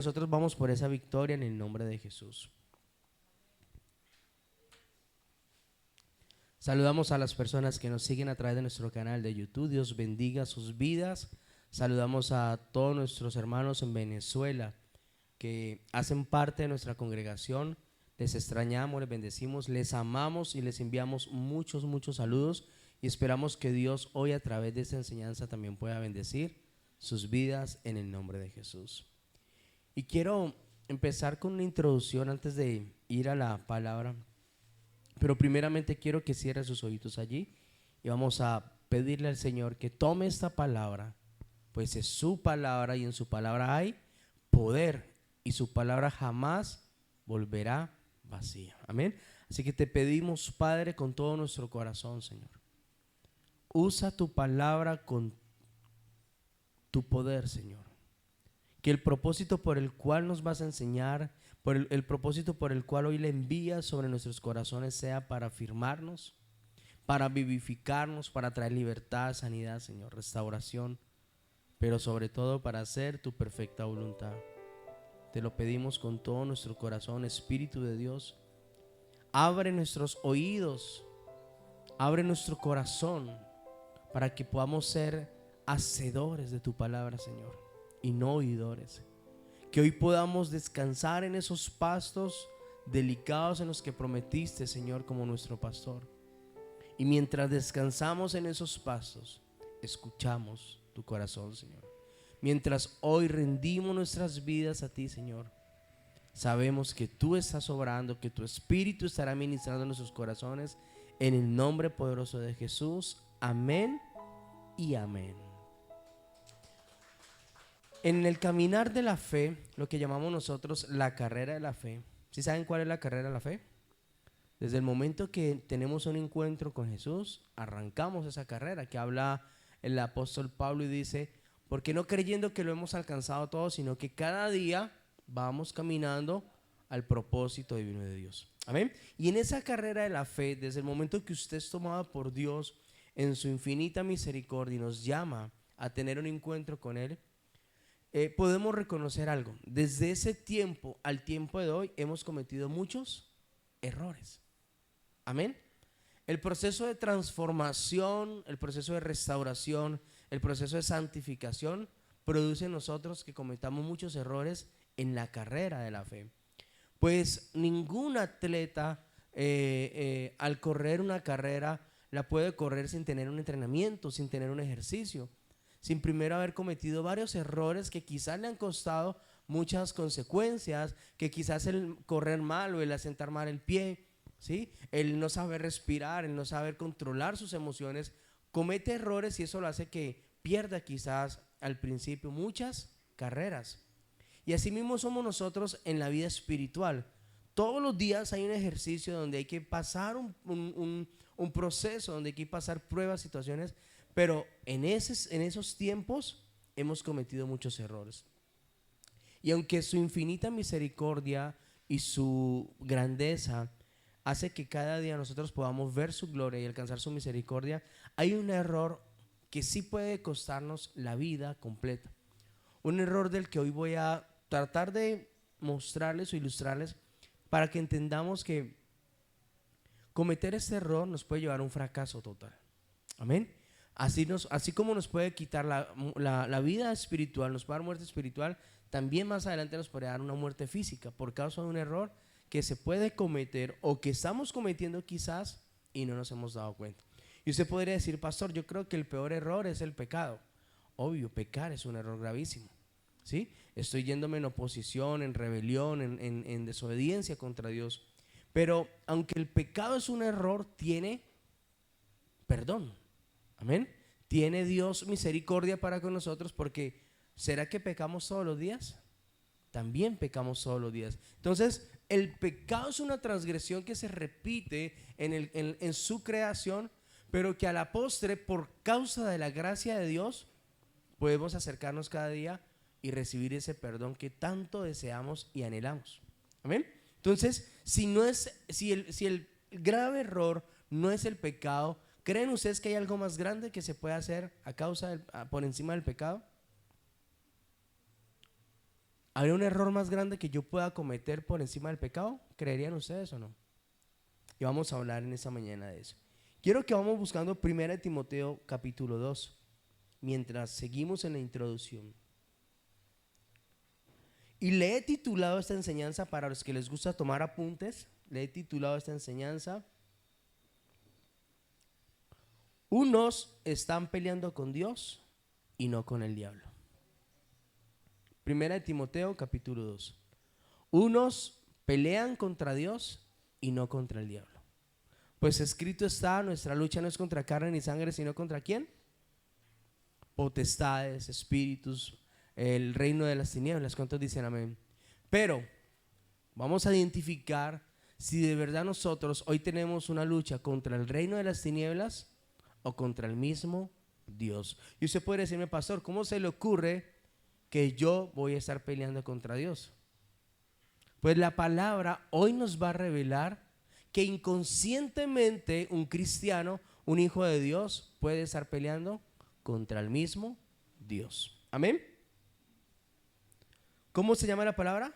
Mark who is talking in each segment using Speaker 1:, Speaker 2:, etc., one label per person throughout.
Speaker 1: Nosotros vamos por esa victoria en el nombre de Jesús. Saludamos a las personas que nos siguen a través de nuestro canal de YouTube. Dios bendiga sus vidas. Saludamos a todos nuestros hermanos en Venezuela que hacen parte de nuestra congregación. Les extrañamos, les bendecimos, les amamos y les enviamos muchos saludos. Y esperamos que Dios hoy a través de esta enseñanza también pueda bendecir sus vidas en el nombre de Jesús. Y quiero empezar con una introducción antes de ir a la palabra. Pero primeramente quiero que cierre sus oídos allí y vamos a pedirle al Señor que tome esta palabra, pues es su palabra y en su palabra hay poder y su palabra jamás volverá vacía. Amén. Así que te pedimos, Padre, con todo nuestro corazón, Señor. Usa tu palabra con tu poder, Señor. Que el propósito por el cual nos vas a enseñar, por el propósito por el cual hoy le envías sobre nuestros corazones sea para afirmarnos, para vivificarnos, para traer libertad, sanidad, Señor, restauración, pero sobre todo para hacer tu perfecta voluntad. Te lo pedimos con todo nuestro corazón, Espíritu de Dios. Abre nuestros oídos, abre nuestro corazón para que podamos ser hacedores de tu palabra, Señor, y no oidores. Que hoy podamos descansar en esos pastos delicados en los que prometiste, Señor, como nuestro pastor. Y mientras descansamos en esos pastos, escuchamos tu corazón, Señor. Mientras hoy rendimos nuestras vidas a ti, Señor, sabemos que tú estás obrando, que tu Espíritu estará ministrando en nuestros corazones. En el nombre poderoso de Jesús. Amén y amén. En el caminar de la fe, lo que llamamos nosotros la carrera de la fe. ¿Sí saben cuál es la carrera de la fe? Desde el momento que tenemos un encuentro con Jesús, arrancamos esa carrera que habla el apóstol Pablo y dice, porque no creyendo que lo hemos alcanzado todo, sino que cada día vamos caminando al propósito divino de Dios. Amén. Y en esa carrera de la fe, desde el momento que usted es tomado por Dios en su infinita misericordia y nos llama a tener un encuentro con Él, podemos reconocer algo. Desde ese tiempo al tiempo de hoy hemos cometido muchos errores. Amén. El proceso de transformación, el proceso de restauración, el proceso de santificación produce en nosotros que cometamos muchos errores en la carrera de la fe. Pues ningún atleta al correr una carrera la puede correr sin tener un entrenamiento, sin tener un ejercicio, sin primero haber cometido varios errores que quizás le han costado muchas consecuencias, que quizás el correr mal o el asentar mal el pie, ¿sí? El no saber respirar, el no saber controlar sus emociones, comete errores y eso lo hace que pierda quizás al principio muchas carreras. Y así mismo somos nosotros en la vida espiritual. Todos los días hay un ejercicio donde hay que pasar un proceso, donde hay que pasar pruebas, situaciones, pero en esos tiempos hemos cometido muchos errores. Y aunque su infinita misericordia y su grandeza hace que cada día nosotros podamos ver su gloria y alcanzar su misericordia, hay un error que sí puede costarnos la vida completa. Un error del que hoy voy a tratar de mostrarles o ilustrarles para que entendamos que cometer este error nos puede llevar a un fracaso total. Amén. Así como nos puede quitar la vida espiritual, nos puede dar muerte espiritual, también más adelante nos puede dar una muerte física por causa de un error que se puede cometer o que estamos cometiendo quizás y no nos hemos dado cuenta. Y usted podría decir, pastor, yo creo que el peor error es el pecado. Obvio, pecar es un error gravísimo, ¿sí? Estoy yéndome en oposición, en rebelión, en desobediencia contra Dios. Pero aunque el pecado es un error, tiene perdón. Amén. Tiene Dios misericordia para con nosotros porque ¿será que pecamos todos los días? También pecamos todos los días. Entonces, el pecado es una transgresión que se repite en su creación, pero que a la postre, por causa de la gracia de Dios, podemos acercarnos cada día y recibir ese perdón que tanto deseamos y anhelamos. Amén. Entonces, si el grave error no es el pecado, ¿creen ustedes que hay algo más grande que se puede hacer por encima del pecado? ¿Habría un error más grande que yo pueda cometer por encima del pecado? ¿Creerían ustedes o no? Y vamos a hablar en esta mañana de eso. Quiero que vamos buscando 1 Timoteo capítulo 2, mientras seguimos en la introducción. Y le he titulado esta enseñanza, para los que les gusta tomar apuntes, le he titulado esta enseñanza: unos están peleando con Dios y no con el diablo. 1 Timoteo capítulo 2. Unos pelean contra Dios y no contra el diablo. Pues escrito está: nuestra lucha no es contra carne ni sangre, sino contra ¿quién? Potestades, espíritus, el reino de las tinieblas. ¿Cuántos dicen amén? Pero vamos a identificar si de verdad nosotros hoy tenemos una lucha contra el reino de las tinieblas o contra el mismo Dios. Y usted puede decirme: pastor, ¿cómo se le ocurre que yo voy a estar peleando contra Dios? Pues la palabra hoy nos va a revelar que inconscientemente un cristiano, un hijo de Dios, puede estar peleando contra el mismo Dios. Amén. ¿Cómo se llama la palabra?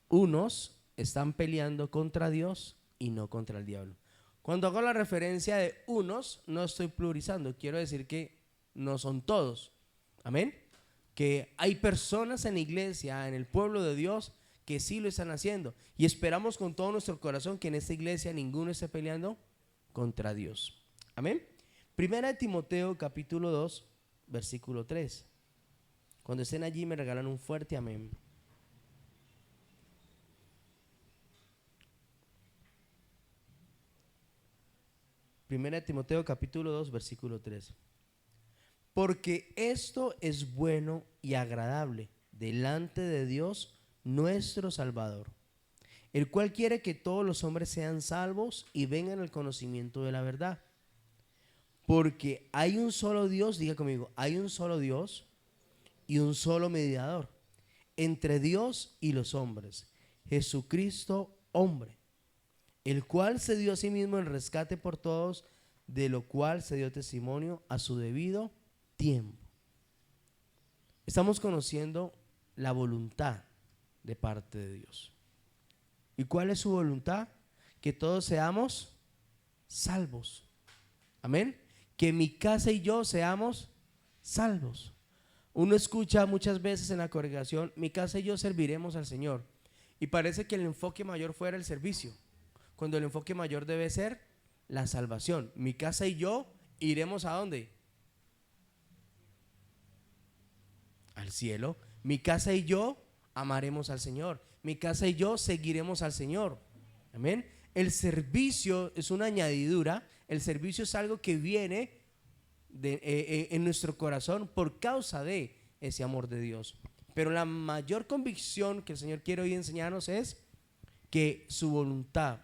Speaker 1: Unos están peleando contra Dios y no contra el diablo. Cuando hago la referencia de unos, no estoy pluralizando, quiero decir que no son todos. Amén. Que hay personas en la iglesia, en el pueblo de Dios, que sí lo están haciendo, y esperamos con todo nuestro corazón que en esta iglesia ninguno esté peleando contra Dios. Amén. 1 Timoteo capítulo 2 versículo 3. Cuando estén allí me regalan un fuerte amén. Primera de Timoteo capítulo 2 versículo 3. Porque esto es bueno y agradable delante de Dios nuestro Salvador, el cual quiere que todos los hombres sean salvos y vengan al conocimiento de la verdad. Porque hay un solo Dios, diga conmigo, hay un solo Dios y un solo mediador entre Dios y los hombres, Jesucristo hombre, el cual se dio a sí mismo el rescate por todos, de lo cual se dio testimonio a su debido tiempo. Estamos conociendo la voluntad de parte de Dios. ¿Y cuál es su voluntad? Que todos seamos salvos. Amén. Que mi casa y yo seamos salvos. Uno escucha muchas veces en la congregación: mi casa y yo serviremos al Señor. Y parece que el enfoque mayor fuera el servicio, cuando el enfoque mayor debe ser la salvación. Mi casa y yo iremos ¿a dónde? Al cielo. Mi casa y yo amaremos al Señor. Mi casa y yo seguiremos al Señor. Amén. El servicio es una añadidura. El servicio es algo que viene en nuestro corazón por causa de ese amor de Dios. Pero la mayor convicción que el Señor quiere hoy enseñarnos es que su voluntad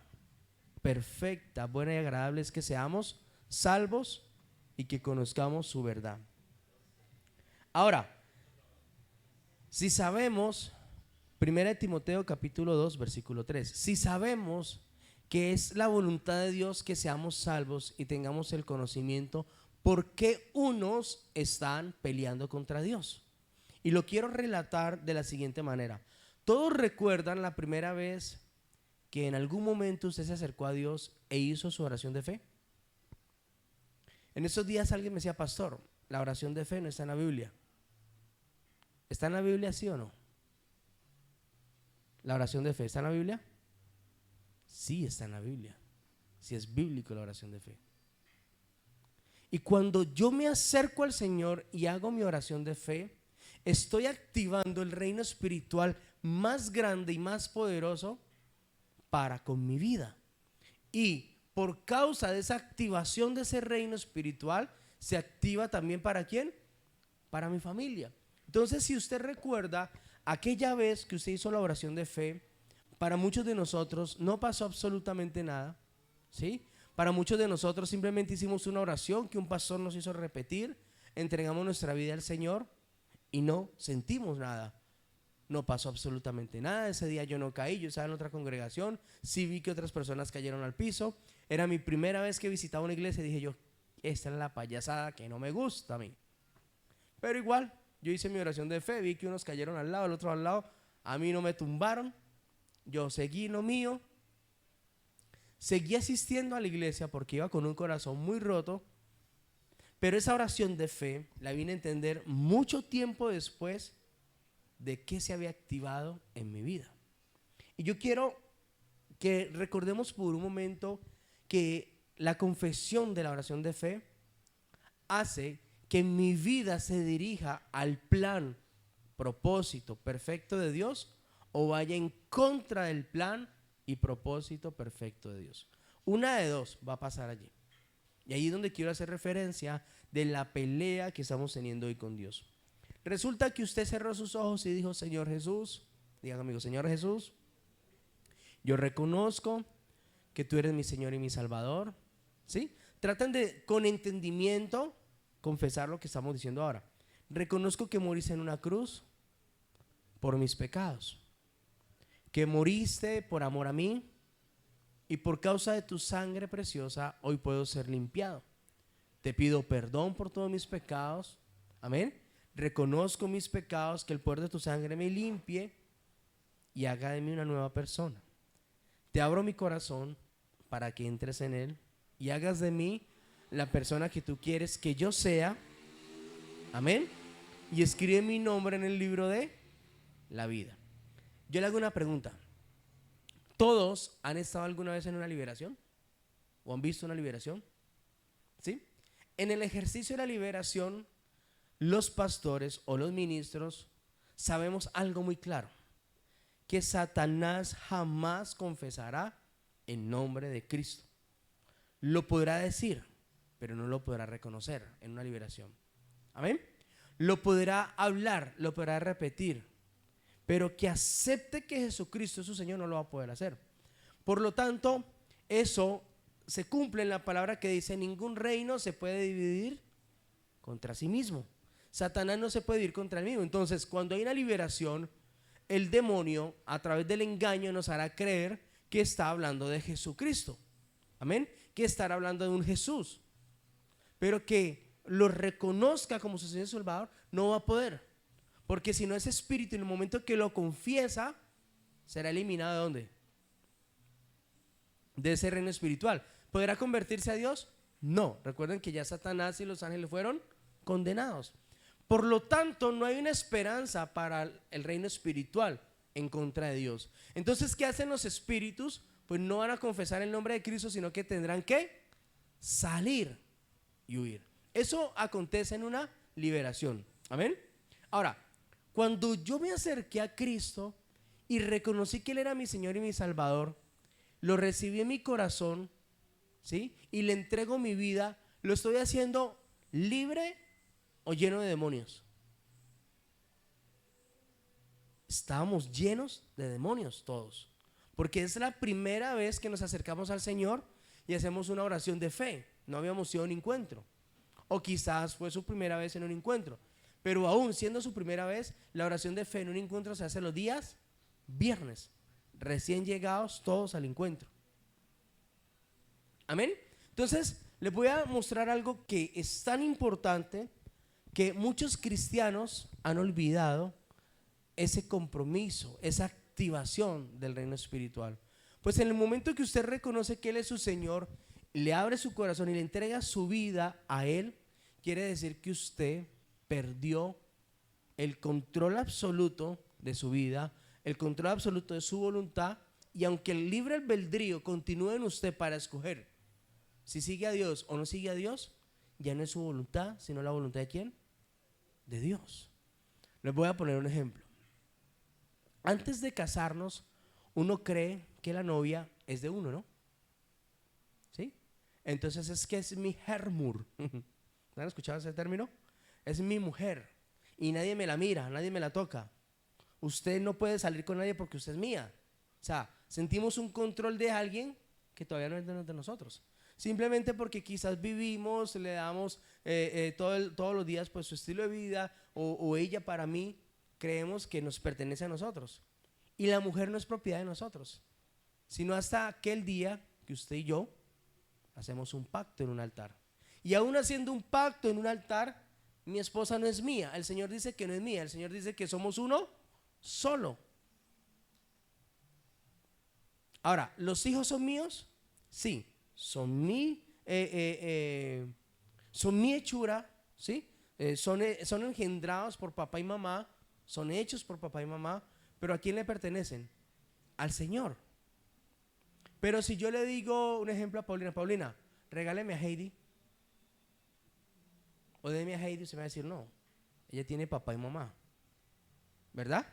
Speaker 1: perfecta, buena y agradable es que seamos salvos y que conozcamos su verdad. Ahora, si sabemos, 1 Timoteo capítulo 2 versículo 3, si sabemos que es la voluntad de Dios que seamos salvos y tengamos el conocimiento, ¿por qué unos están peleando contra Dios? Y lo quiero relatar de la siguiente manera. Todos recuerdan la primera vez que en algún momento usted se acercó a Dios e hizo su oración de fe. En esos días alguien me decía: pastor, la oración de fe no está en la Biblia. ¿Está en la Biblia, sí o no? ¿La oración de fe está en la Biblia? Sí, está en la Biblia. Sí, es bíblico la oración de fe. Y cuando yo me acerco al Señor y hago mi oración de fe, estoy activando el reino espiritual más grande y más poderoso para con mi vida. Y por causa de esa activación de ese reino espiritual, se activa también ¿para quién? Para mi familia. Entonces, si usted recuerda aquella vez que usted hizo la oración de fe, para muchos de nosotros no pasó absolutamente nada, ¿sí? Para muchos de nosotros simplemente hicimos una oración que un pastor nos hizo repetir, entregamos nuestra vida al Señor y no sentimos nada. No pasó absolutamente nada. Ese día yo no caí, yo estaba en otra congregación, sí vi que otras personas cayeron al piso. Era mi primera vez que visitaba una iglesia y dije yo: esta es la payasada que no me gusta a mí. Pero igual, Yo hice mi oración de fe, vi que unos cayeron al lado, el otro al lado. A mí no me tumbaron. Yo seguí lo mío. Seguí asistiendo a la iglesia porque iba con un corazón muy roto. Pero esa oración de fe la vine a entender mucho tiempo después de que se había activado en mi vida. Y yo quiero que recordemos por un momento que la confesión de la oración de fe hace que mi vida se dirija al plan, propósito perfecto de Dios o vaya en contra del plan y propósito perfecto de Dios. Una de dos va a pasar allí. Y ahí es donde quiero hacer referencia de la pelea que estamos teniendo hoy con Dios. Resulta que usted cerró sus ojos y dijo: Señor Jesús, digan conmigo, Señor Jesús, yo reconozco que tú eres mi Señor y mi Salvador. ¿Sí? Tratan de, con entendimiento, confesar lo que estamos diciendo ahora. Reconozco que moriste en una cruz por mis pecados, que moriste por amor a mí, y por causa de tu sangre preciosa hoy puedo ser limpiado. Te pido perdón por todos mis pecados. Amén. Reconozco mis pecados, que el poder de tu sangre me limpie y haga de mí una nueva persona. Te abro mi corazón para que entres en él y hagas de mí la persona que tú quieres que yo sea. Amén. Y escribe mi nombre en el libro de la vida. Yo le hago una pregunta. ¿Todos han estado alguna vez en una liberación? ¿O han visto una liberación? ¿Sí? En el ejercicio de la liberación, los pastores o los ministros sabemos algo muy claro: que Satanás jamás confesará en nombre de Cristo. Lo podrá decir, pero no lo podrá reconocer en una liberación. Amén. Lo podrá hablar, lo podrá repetir, pero que acepte que Jesucristo es su Señor no lo va a poder hacer. Por lo tanto, eso se cumple en la palabra que dice: ningún reino se puede dividir contra sí mismo. Satanás no se puede ir contra el mismo. Entonces, cuando hay una liberación, el demonio a través del engaño nos hará creer que está hablando de Jesucristo. Amén. Que estará hablando de un Jesús, pero que lo reconozca como su Señor y Salvador no va a poder, porque si no, ese espíritu en el momento que lo confiesa será eliminado. ¿De dónde? De ese reino espiritual. ¿Podrá convertirse a Dios? No. Recuerden que ya Satanás y los ángeles fueron condenados. Por lo tanto, no hay una esperanza para el reino espiritual en contra de Dios. Entonces, ¿qué hacen los espíritus? Pues no van a confesar el nombre de Cristo, sino que tendrán que salir y huir. Eso acontece en una liberación. Amén. Ahora, cuando yo me acerqué a Cristo y reconocí que Él era mi Señor y mi Salvador, lo recibí en mi corazón, ¿sí? Y le entrego mi vida, ¿lo estoy haciendo libre o lleno de demonios? Estábamos llenos de demonios todos, porque es la primera vez que nos acercamos al Señor y hacemos una oración de fe. No habíamos ido a un encuentro, o quizás fue su primera vez en un encuentro, pero aún siendo su primera vez, la oración de fe en un encuentro se hace los días viernes, recién llegados todos al encuentro. Amén. Entonces les voy a mostrar algo que es tan importante, que muchos cristianos han olvidado ese compromiso, esa activación del reino espiritual. Pues en el momento que usted reconoce que Él es su Señor, le abre su corazón y le entrega su vida a Él, quiere decir que usted perdió el control absoluto de su vida, el control absoluto de su voluntad, y aunque el libre albedrío continúe en usted para escoger si sigue a Dios o no sigue a Dios, ya no es su voluntad, sino la voluntad de ¿quién? De Dios. Les voy a poner un ejemplo. Antes de casarnos, uno cree que la novia es de uno, ¿no? ¿Sí? Entonces es que es mi hermur. ¿Han escuchado ese término? Es mi mujer y nadie me la mira, nadie me la toca. Usted no puede salir con nadie porque usted es mía. O sea, sentimos un control de alguien que todavía no es de nosotros. Simplemente porque quizás vivimos, le damos todos los días pues su estilo de vida, o ella para mí, creemos que nos pertenece a nosotros. Y la mujer no es propiedad de nosotros, sino hasta aquel día que usted y yo hacemos un pacto en un altar. Y aún haciendo un pacto en un altar, mi esposa no es mía. El Señor dice que no es mía. El Señor dice que somos uno solo. Ahora, ¿los hijos son míos? Sí, son mi hechura, ¿sí? Son engendrados por papá y mamá, son hechos por papá y mamá, pero ¿a quién le pertenecen? Al Señor. Pero si yo le digo un ejemplo a Paulina, Paulina, regáleme a Heidi, o déme a Heidi, usted me va a decir no, ella tiene papá y mamá, ¿verdad?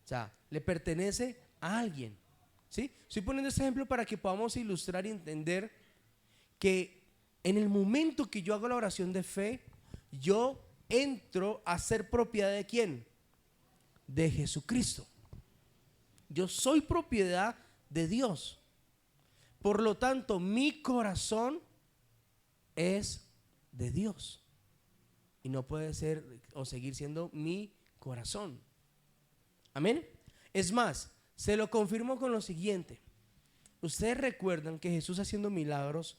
Speaker 1: O sea, le pertenece a alguien, ¿sí? Estoy poniendo este ejemplo para que podamos ilustrar y entender que en el momento que yo hago la oración de fe, yo entro a ser propiedad ¿de quién? De Jesucristo. Yo soy propiedad de Dios. Por lo tanto, mi corazón es de Dios y no puede ser o seguir siendo mi corazón. Amén. Es más, se lo confirmo con lo siguiente. Ustedes recuerdan que Jesús haciendo milagros,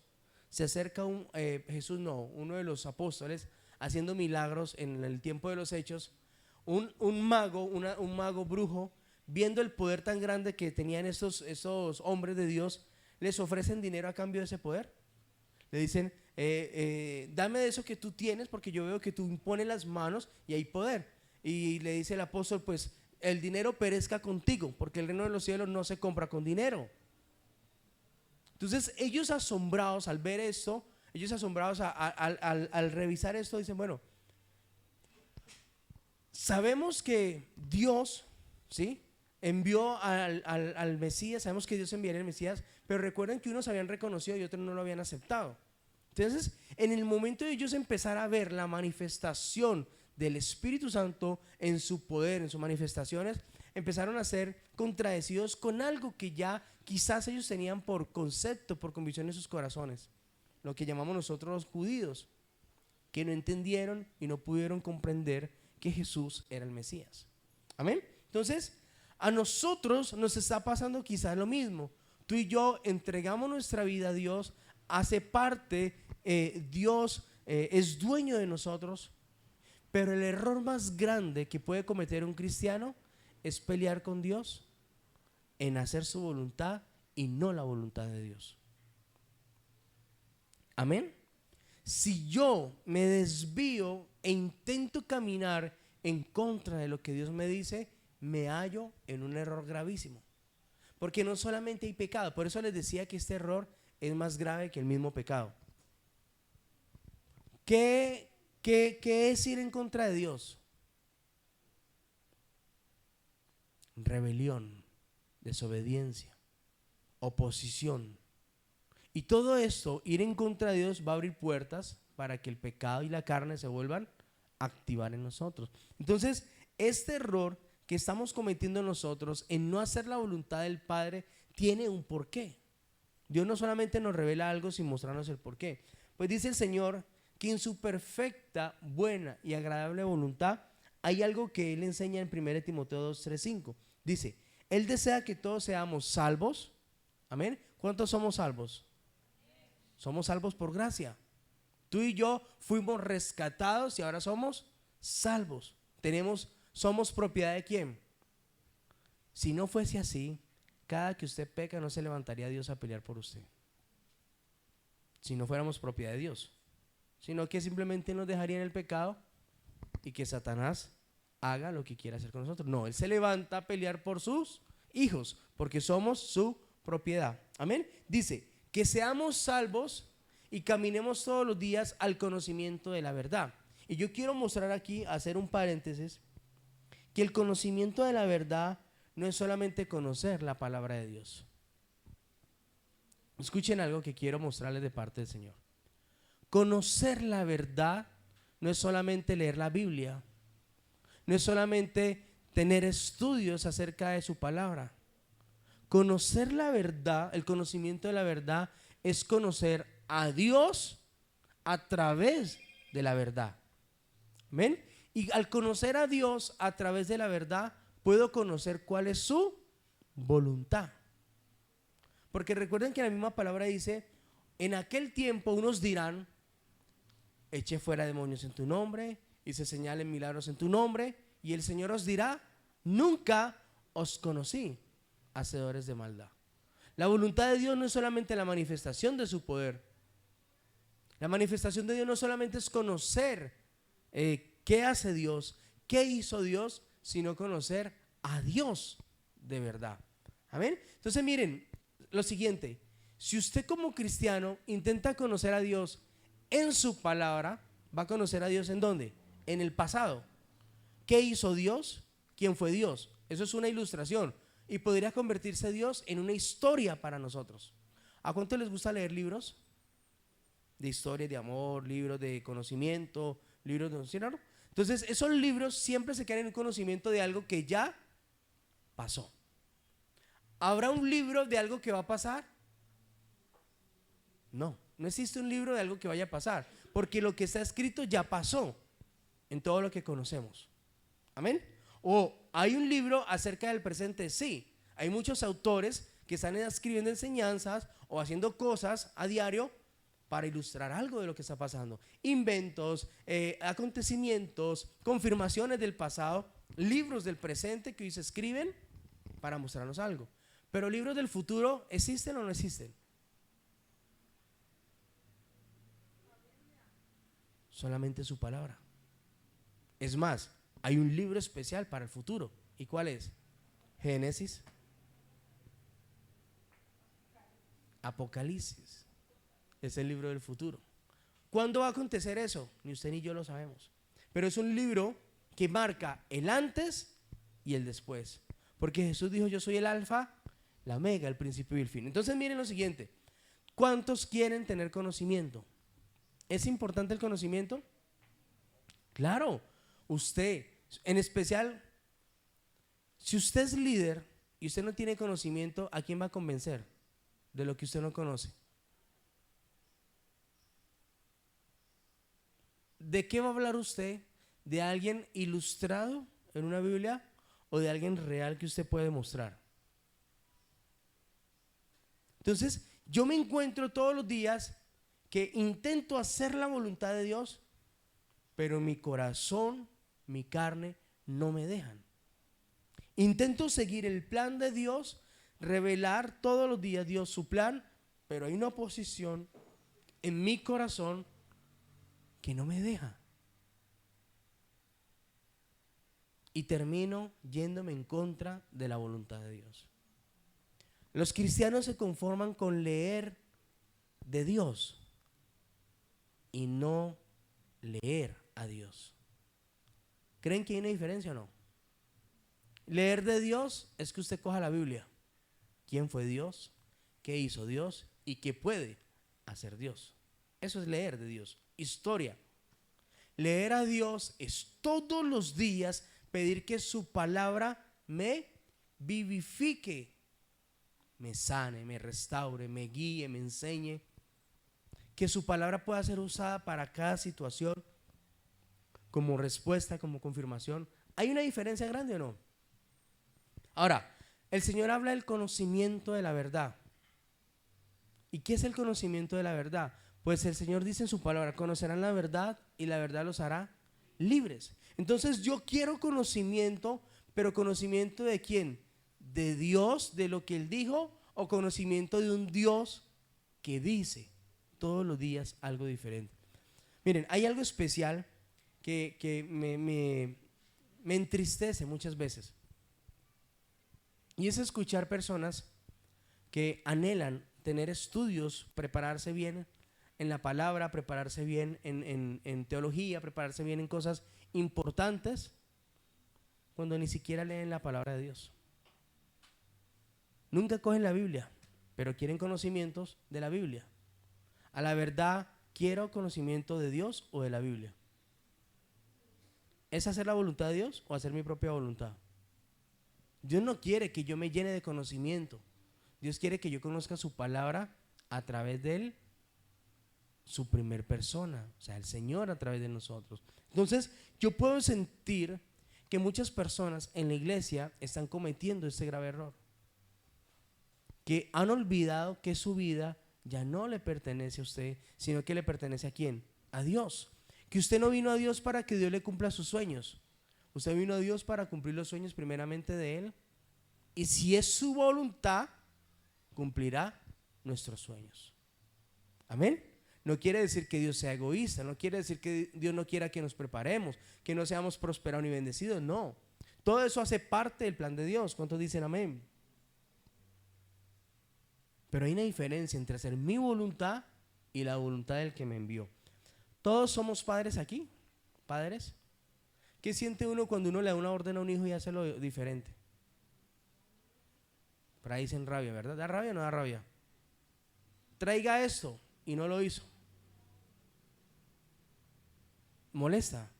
Speaker 1: se acerca uno de los apóstoles haciendo milagros en el tiempo de los hechos, un mago brujo, viendo el poder tan grande que tenían esos hombres de Dios, les ofrecen dinero a cambio de ese poder. Le dicen, dame de eso que tú tienes, porque yo veo que tú impones las manos y hay poder. Y le dice el apóstol, pues el dinero perezca contigo, porque el reino de los cielos no se compra con dinero. Entonces ellos asombrados al ver esto, ellos asombrados al revisar esto, dicen, bueno, sabemos que Dios, ¿sí?, envió al Mesías, sabemos que Dios enviaría al Mesías, pero recuerden que unos habían reconocido y otros no lo habían aceptado. Entonces, en el momento de ellos empezar a ver la manifestación del Espíritu Santo en su poder, en sus manifestaciones, empezaron a ser contradecidos con algo que ya quizás ellos tenían por concepto, por convicción en sus corazones, lo que llamamos nosotros los judíos, que no entendieron y no pudieron comprender que Jesús era el Mesías. Amén. Entonces, a nosotros nos está pasando quizás lo mismo. Tú y yo entregamos nuestra vida a Dios, hace parte, Dios es dueño de nosotros, pero el error más grande que puede cometer un cristiano es pelear con Dios en hacer su voluntad y no la voluntad de Dios. Amén. Si yo me desvío e intento caminar en contra de lo que Dios me dice, me hallo en un error gravísimo. Porque no solamente hay pecado, por eso les decía que este error es más grave que el mismo pecado. ¿Qué es ir en contra de Dios? Rebelión, desobediencia, oposición. Y todo esto, ir en contra de Dios, va a abrir puertas para que el pecado y la carne se vuelvan a activar en nosotros. Entonces, este error que estamos cometiendo nosotros en no hacer la voluntad del Padre tiene un porqué. Dios no solamente nos revela algo sin mostrarnos el porqué. Pues dice el Señor que en su perfecta, buena y agradable voluntad hay algo que Él enseña en 1 Timoteo 2:3-5. Dice, Él desea que todos seamos salvos. Amén. ¿Cuántos somos salvos? Somos salvos por gracia. Tú y yo fuimos rescatados y ahora somos salvos. Somos propiedad de ¿quién? Si no fuese así, cada que usted peca no se levantaría Dios a pelear por usted. Si no fuéramos propiedad de Dios, sino que simplemente nos dejaría en el pecado y que Satanás haga lo que quiera hacer con nosotros. No, Él se levanta a pelear por sus hijos, porque somos su propiedad. Amén. Dice que seamos salvos y caminemos todos los días al conocimiento de la verdad. Y yo quiero mostrar aquí, hacer un paréntesis, que el conocimiento de la verdad no es solamente conocer la palabra de Dios. Escuchen algo que quiero mostrarles de parte del Señor. Conocer la verdad no es solamente leer la Biblia, no es solamente tener estudios acerca de su palabra. Conocer la verdad, el conocimiento de la verdad, es conocer a Dios a través de la verdad. ¿Ven? Y al conocer a Dios a través de la verdad, puedo conocer cuál es su voluntad. Porque recuerden que la misma palabra dice, en aquel tiempo unos dirán, eché fuera demonios en tu nombre, y se señalen milagros en tu nombre, y el Señor os dirá: nunca os conocí, hacedores de maldad. La voluntad de Dios no es solamente la manifestación de su poder. La manifestación de Dios no solamente es conocer qué hace Dios, qué hizo Dios, sino conocer a Dios de verdad. Amén. Entonces miren lo siguiente: si usted como cristiano intenta conocer a Dios en su palabra, va a conocer a Dios ¿en dónde? En el pasado. ¿Qué hizo Dios? ¿Quién fue Dios? Eso es una ilustración y podría convertirse Dios en una historia para nosotros. ¿A cuánto les gusta leer libros de historia, de amor, libros de conocimiento, libros de... ¿sí, no? Entonces esos libros siempre se quedan en un conocimiento de algo que ya pasó. ¿Habrá un libro de algo que va a pasar? No, no existe un libro de algo que vaya a pasar, porque lo que está escrito ya pasó en todo lo que conocemos. Amén. O hay un libro acerca del presente, sí. Hay muchos autores que están escribiendo enseñanzas o haciendo cosas a diario para ilustrar algo de lo que está pasando. Inventos, acontecimientos, confirmaciones del pasado, libros del presente que hoy se escriben para mostrarnos algo. Pero libros del futuro, ¿existen o no existen? Solamente su palabra. Es más, hay un libro especial para el futuro. ¿Y cuál es? Génesis, Apocalipsis. Es el libro del futuro. ¿Cuándo va a acontecer eso? Ni usted ni yo lo sabemos. Pero es un libro que marca el antes y el después. Porque Jesús dijo: yo soy el alfa, la omega, el principio y el fin. Entonces miren lo siguiente: ¿cuántos quieren tener conocimiento? ¿Es importante el conocimiento? Claro. Usted, en especial, si usted es líder y usted no tiene conocimiento, ¿a quién va a convencer de lo que usted no conoce? ¿De qué va a hablar usted? ¿De alguien ilustrado en una Biblia o de alguien real que usted puede mostrar? Entonces, yo me encuentro todos los días que intento hacer la voluntad de Dios, pero mi corazón, mi carne no me dejan. Intento seguir el plan de Dios, revelar todos los días Dios su plan, pero hay una oposición en mi corazón que no me deja. Y termino yéndome en contra de la voluntad de Dios. Los cristianos se conforman con leer de Dios y no leer a Dios. ¿Creen que hay una diferencia o no? Leer de Dios es que usted coja la Biblia. ¿Quién fue Dios? ¿Qué hizo Dios? ¿Y qué puede hacer Dios? Eso es leer de Dios. Historia. Leer a Dios es todos los días pedir que su palabra me vivifique, me sane, me restaure, me guíe, me enseñe. Que su palabra pueda ser usada para cada situación, como respuesta, como confirmación. ¿Hay una diferencia grande o no? Ahora, el Señor habla del conocimiento de la verdad. ¿Y qué es el conocimiento de la verdad? Pues el Señor dice en su palabra: conocerán la verdad y la verdad los hará libres. Entonces yo quiero conocimiento, pero ¿conocimiento de quién? ¿De Dios, de lo que Él dijo? ¿O conocimiento de un Dios que dice todos los días algo diferente? Miren, hay algo especial que me entristece muchas veces, y es escuchar personas que anhelan tener estudios, prepararse bien en la palabra, prepararse bien en teología, prepararse bien en cosas importantes, cuando ni siquiera leen la palabra de Dios. Nunca cogen la Biblia, pero quieren conocimientos de la Biblia. A la verdad, ¿quiero conocimiento de Dios o de la Biblia? ¿Es hacer la voluntad de Dios o hacer mi propia voluntad? Dios no quiere que yo me llene de conocimiento. Dios quiere que yo conozca su palabra a través de Él, su primer persona, o sea, el Señor a través de nosotros. Entonces, yo puedo sentir que muchas personas en la iglesia están cometiendo este grave error, que han olvidado que su vida ya no le pertenece a usted, sino que le pertenece ¿a quién? A Dios. que usted no vino a Dios para que Dios le cumpla sus sueños. Usted vino a Dios para cumplir los sueños primeramente de Él. Y si es su voluntad, cumplirá nuestros sueños. Amén. No quiere decir que Dios sea egoísta, no quiere decir que Dios no quiera que nos preparemos, que no seamos prosperados ni bendecidos, no. Todo eso hace parte del plan de Dios. ¿Cuántos dicen amén? Pero hay una diferencia entre hacer mi voluntad y la voluntad del que me envió. Todos somos padres aquí, padres. ¿Qué siente uno cuando uno le da una orden a un hijo y hace lo diferente? Por ahí dicen rabia, ¿verdad? ¿Da rabia o no da rabia? Traiga esto y no lo hizo. Molesta.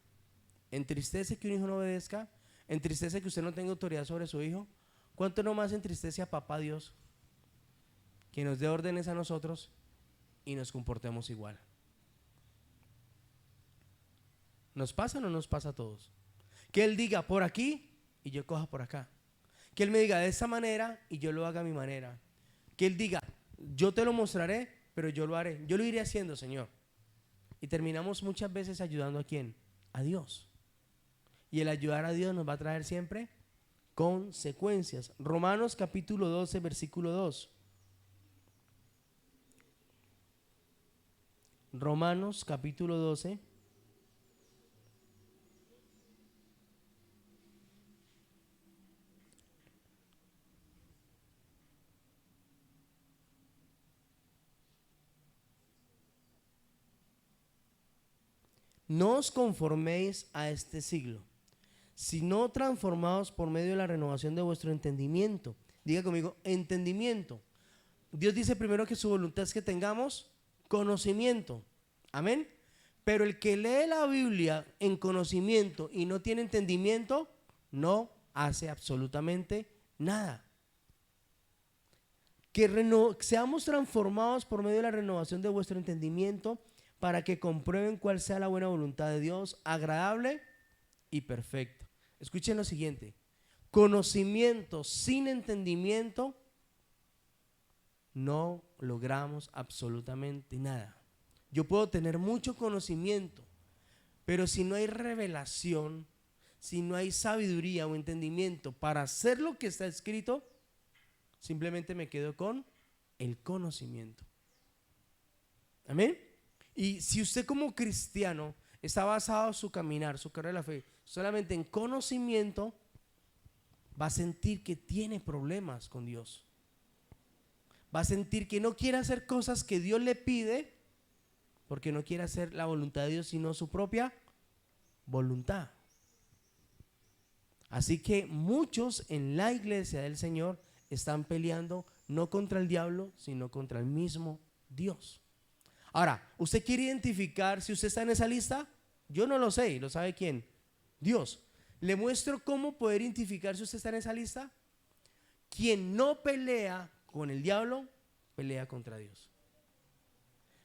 Speaker 1: Entristece que un hijo no obedezca. Entristece que usted no tenga autoridad sobre su hijo. ¿Cuánto no más entristece a papá Dios? Que nos dé órdenes a nosotros y nos comportemos igual. ¿Nos pasa o no nos pasa a todos? Que Él diga por aquí y yo coja por acá. Que Él me diga de esa manera y yo lo haga a mi manera. Que Él diga, yo te lo mostraré, pero yo lo haré. Yo lo iré haciendo, Señor. Y terminamos muchas veces ayudando ¿a quién? A Dios. Y el ayudar a Dios nos va a traer siempre consecuencias. Romanos capítulo 12, versículo 2. Romanos capítulo 12. No os conforméis a este siglo, sino transformados por medio de la renovación de vuestro entendimiento. Diga conmigo, entendimiento. Dios dice primero que su voluntad es que tengamos conocimiento. Amén. Pero el que lee la Biblia en conocimiento y no tiene entendimiento, no hace absolutamente nada. Que seamos transformados por medio de la renovación de vuestro entendimiento, para que comprueben cuál sea la buena voluntad de Dios, agradable y perfecta. Escuchen lo siguiente: conocimiento sin entendimiento, no logramos absolutamente nada. Yo puedo tener mucho conocimiento, pero si no hay revelación, si no hay sabiduría o entendimiento para hacer lo que está escrito, simplemente me quedo con el conocimiento. Amén. Y si usted como cristiano está basado su caminar, su carrera de la fe, solamente en conocimiento, va a sentir que tiene problemas con Dios. Va a sentir que no quiere hacer cosas que Dios le pide, porque no quiere hacer la voluntad de Dios, sino su propia voluntad. Así que muchos en la iglesia del Señor están peleando no contra el diablo, sino contra el mismo Dios. Ahora, ¿usted quiere identificar si usted está en esa lista? Yo no lo sé, ¿lo sabe quién? Dios. ¿Le muestro cómo poder identificar si usted está en esa lista? Quien no pelea con el diablo, pelea contra Dios.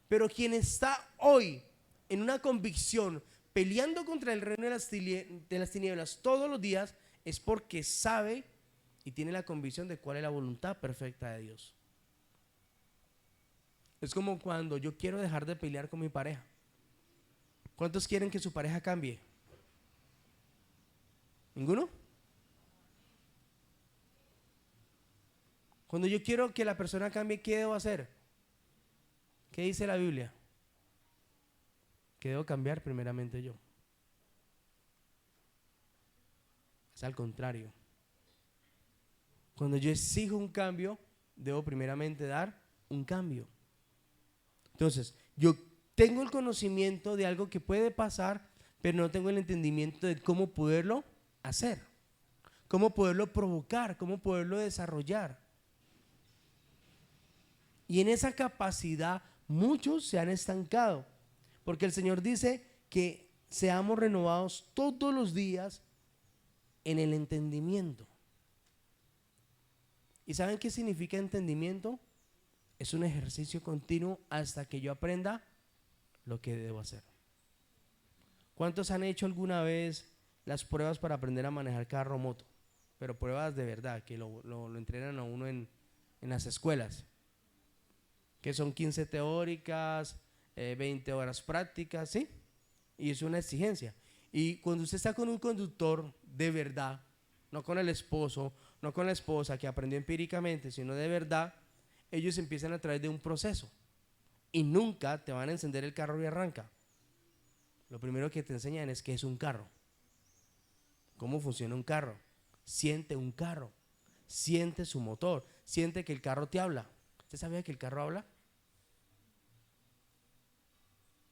Speaker 1: Pero quien está hoy en una convicción, peleando contra el reino de las tinieblas todos los días, es porque sabe y tiene la convicción de cuál es la voluntad perfecta de Dios. Es como cuando yo quiero dejar de pelear con mi pareja. ¿Cuántos quieren que su pareja cambie? ¿Ninguno? Cuando yo quiero que la persona cambie, ¿qué debo hacer? ¿Qué dice la Biblia? Que debo cambiar primeramente yo. Es al contrario. Cuando yo exijo un cambio, debo primeramente dar un cambio. Entonces, yo tengo el conocimiento de algo que puede pasar, pero no tengo el entendimiento de cómo poderlo hacer, cómo poderlo provocar, cómo poderlo desarrollar. Y en esa capacidad muchos se han estancado, porque el Señor dice que seamos renovados todos los días en el entendimiento. ¿Y saben qué significa entendimiento? Es un ejercicio continuo hasta que yo aprenda lo que debo hacer. ¿Cuántos han hecho alguna vez las pruebas para aprender a manejar carro o moto? Pero pruebas de verdad, que lo entrenan a uno en las escuelas, que son 15 teóricas, 20 horas prácticas, ¿sí? y es una exigencia. Y cuando usted está con un conductor de verdad, no con el esposo, no con la esposa que aprendió empíricamente, sino de verdad, ellos empiezan a través de un proceso y nunca te van a encender el carro y arranca. Lo primero que te enseñan es qué es un carro, cómo funciona un carro, siente un carro, siente su motor, siente que el carro te habla. ¿Usted sabía que el carro habla?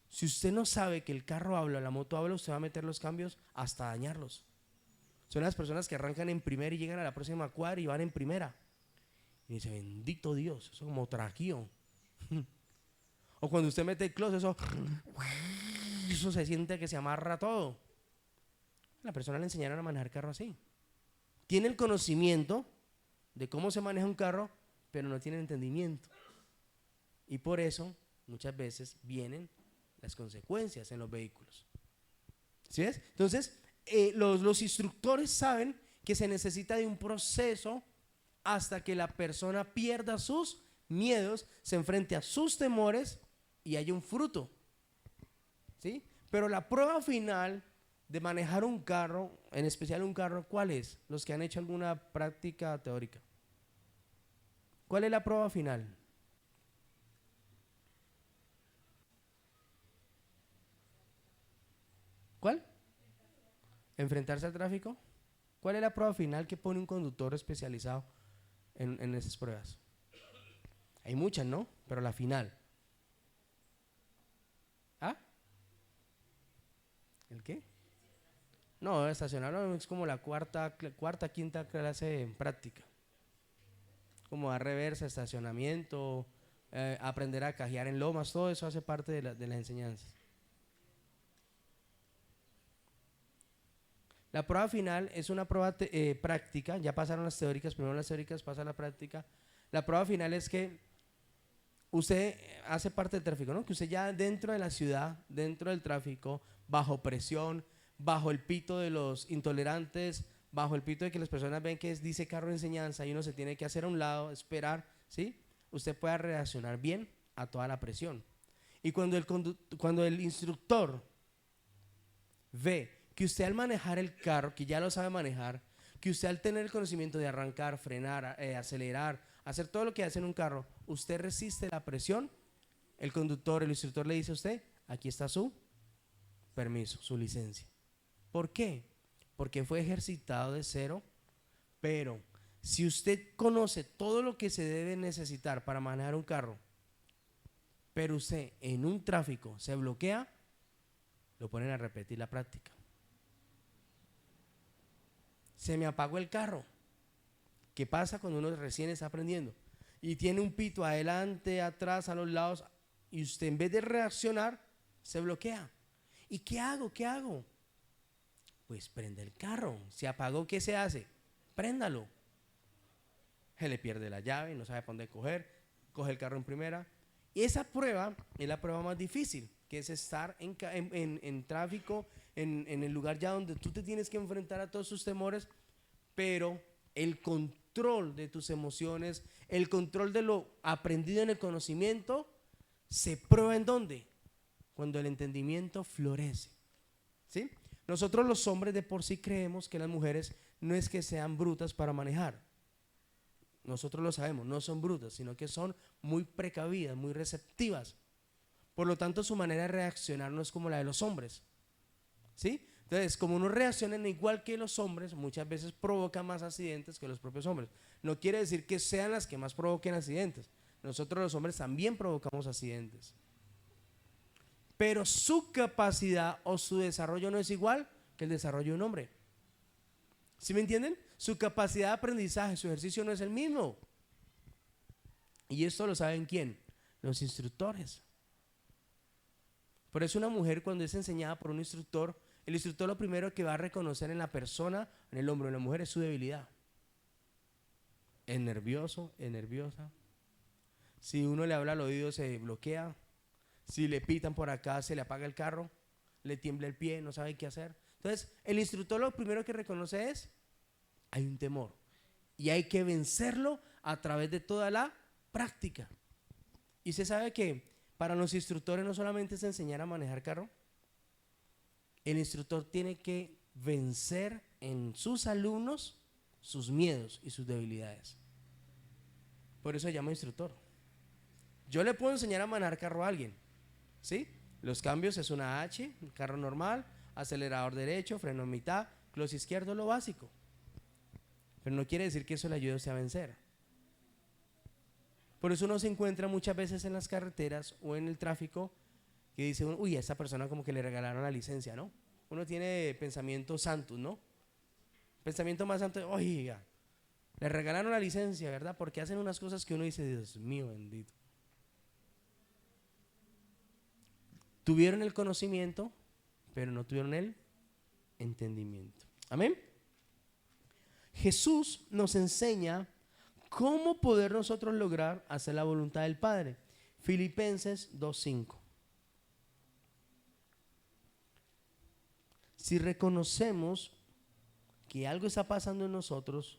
Speaker 1: Si usted no sabe que el carro habla, la moto habla, usted va a meter los cambios hasta dañarlos. Son las personas que arrancan en primera y llegan a la próxima cuadra y van en primera. Y dice, bendito Dios, eso es como traquío. O cuando usted mete el close, eso se siente que se amarra todo. La persona le enseñaron a manejar carro así. Tiene el conocimiento de cómo se maneja un carro, pero no tiene entendimiento. Y por eso muchas veces vienen las consecuencias en los vehículos. ¿Sí ves? Entonces, los instructores saben que se necesita de un proceso hasta que la persona pierda sus miedos, se enfrente a sus temores y haya un fruto. ¿Sí? Pero la prueba final de manejar un carro, en especial un carro, ¿cuál es? Los que han hecho alguna práctica teórica. ¿Cuál es la prueba final? ¿Cuál? Enfrentarse al tráfico. ¿Cuál es la prueba final que pone un conductor especializado en esas pruebas? Hay muchas, ¿no? Pero la final. ¿Ah? ¿El qué? No, estacionar es como la cuarta, quinta clase en práctica. Como dar reversa, estacionamiento, aprender a cajear en lomas, todo eso hace parte de las enseñanzas. La prueba final es una prueba práctica, ya pasaron las teóricas, primero las teóricas, pasa la práctica. La prueba final es que usted hace parte del tráfico, ¿no? Que usted ya dentro de la ciudad, dentro del tráfico, bajo presión, bajo el pito de los intolerantes, bajo el pito de que las personas ven que dice carro de enseñanza y uno se tiene que hacer a un lado, esperar, ¿sí? Usted pueda reaccionar bien a toda la presión. Y cuando el instructor ve que usted al manejar el carro, que ya lo sabe manejar, que usted al tener el conocimiento de arrancar, frenar, acelerar, hacer todo lo que hace en un carro, usted resiste la presión, el instructor le dice a usted, aquí está su permiso, su licencia. ¿Por qué? Porque fue ejercitado de cero, pero si usted conoce todo lo que se debe necesitar para manejar un carro, pero usted en un tráfico se bloquea, lo ponen a repetir la práctica. Se me apagó el carro. ¿Qué pasa cuando uno recién está aprendiendo? Y tiene un pito adelante, atrás, a los lados, y usted en vez de reaccionar, se bloquea. ¿Y qué hago? ¿Qué hago? Pues prende el carro. Se apagó, ¿qué se hace? Préndalo. Se le pierde la llave, no sabe por dónde coge el carro en primera. Y esa prueba es la prueba más difícil, que es estar en tráfico, en el lugar ya donde tú te tienes que enfrentar a todos tus temores, pero el control de tus emociones, el control de lo aprendido en el conocimiento, se prueba ¿en dónde? Cuando el entendimiento florece. ¿Sí? Nosotros los hombres de por sí creemos que las mujeres no es que sean brutas para manejar. Nosotros lo sabemos, no son brutas, sino que son muy precavidas, muy receptivas. Por lo tanto, su manera de reaccionar no es como la de los hombres. ¿Sí? Entonces, como no reaccionan igual que los hombres, muchas veces provocan más accidentes que los propios hombres. No quiere decir que sean las que más provoquen accidentes. Nosotros los hombres también provocamos accidentes. Pero su capacidad o su desarrollo no es igual que el desarrollo de un hombre. ¿Sí me entienden? Su capacidad de aprendizaje, su ejercicio no es el mismo. Y esto lo saben ¿quién? Los instructores. Por eso una mujer cuando es enseñada por un instructor, el instructor lo primero que va a reconocer en la persona, en el hombre o en la mujer, es su debilidad. Es nervioso, es nerviosa. Si uno le habla al oído se bloquea. Si le pitan por acá se le apaga el carro, le tiembla el pie, no sabe qué hacer. Entonces el instructor lo primero que reconoce es, hay un temor y hay que vencerlo a través de toda la práctica. Y se sabe que para los instructores no solamente es enseñar a manejar carro, el instructor tiene que vencer en sus alumnos sus miedos y sus debilidades. Por eso se llama instructor. Yo le puedo enseñar a manejar carro a alguien, ¿sí? Los cambios es una H, un carro normal, acelerador derecho, freno en mitad, close izquierdo, lo básico. Pero no quiere decir que eso le ayude a usted a vencer. Por eso uno se encuentra muchas veces en las carreteras o en el tráfico que dice, uy, a esa persona como que le regalaron la licencia, ¿no? Uno tiene pensamientos santos, ¿no? Pensamiento más santo, oiga, le regalaron la licencia, ¿verdad? Porque hacen unas cosas que uno dice, Dios mío bendito. Tuvieron el conocimiento, pero no tuvieron el entendimiento. Amén. Jesús nos enseña cómo poder nosotros lograr hacer la voluntad del Padre. Filipenses 2:5. Si reconocemos que algo está pasando en nosotros,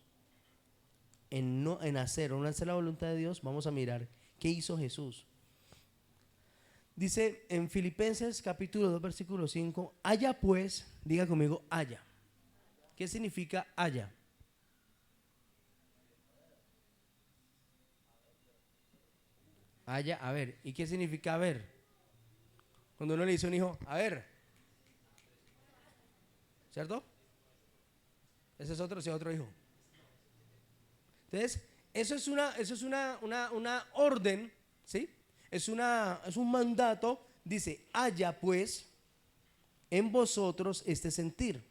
Speaker 1: en hacer o no hacer la voluntad de Dios, vamos a mirar qué hizo Jesús. Dice en Filipenses capítulo 2 versículo 5, haya pues, diga conmigo, haya. ¿Qué significa haya? Haya, a ver. ¿Y qué significa a ver? Cuando uno le dice a un hijo, a ver, ¿cierto? Ese es otro hijo. Entonces, eso es una orden, ¿sí? Es un mandato. Dice, haya pues en vosotros este sentir,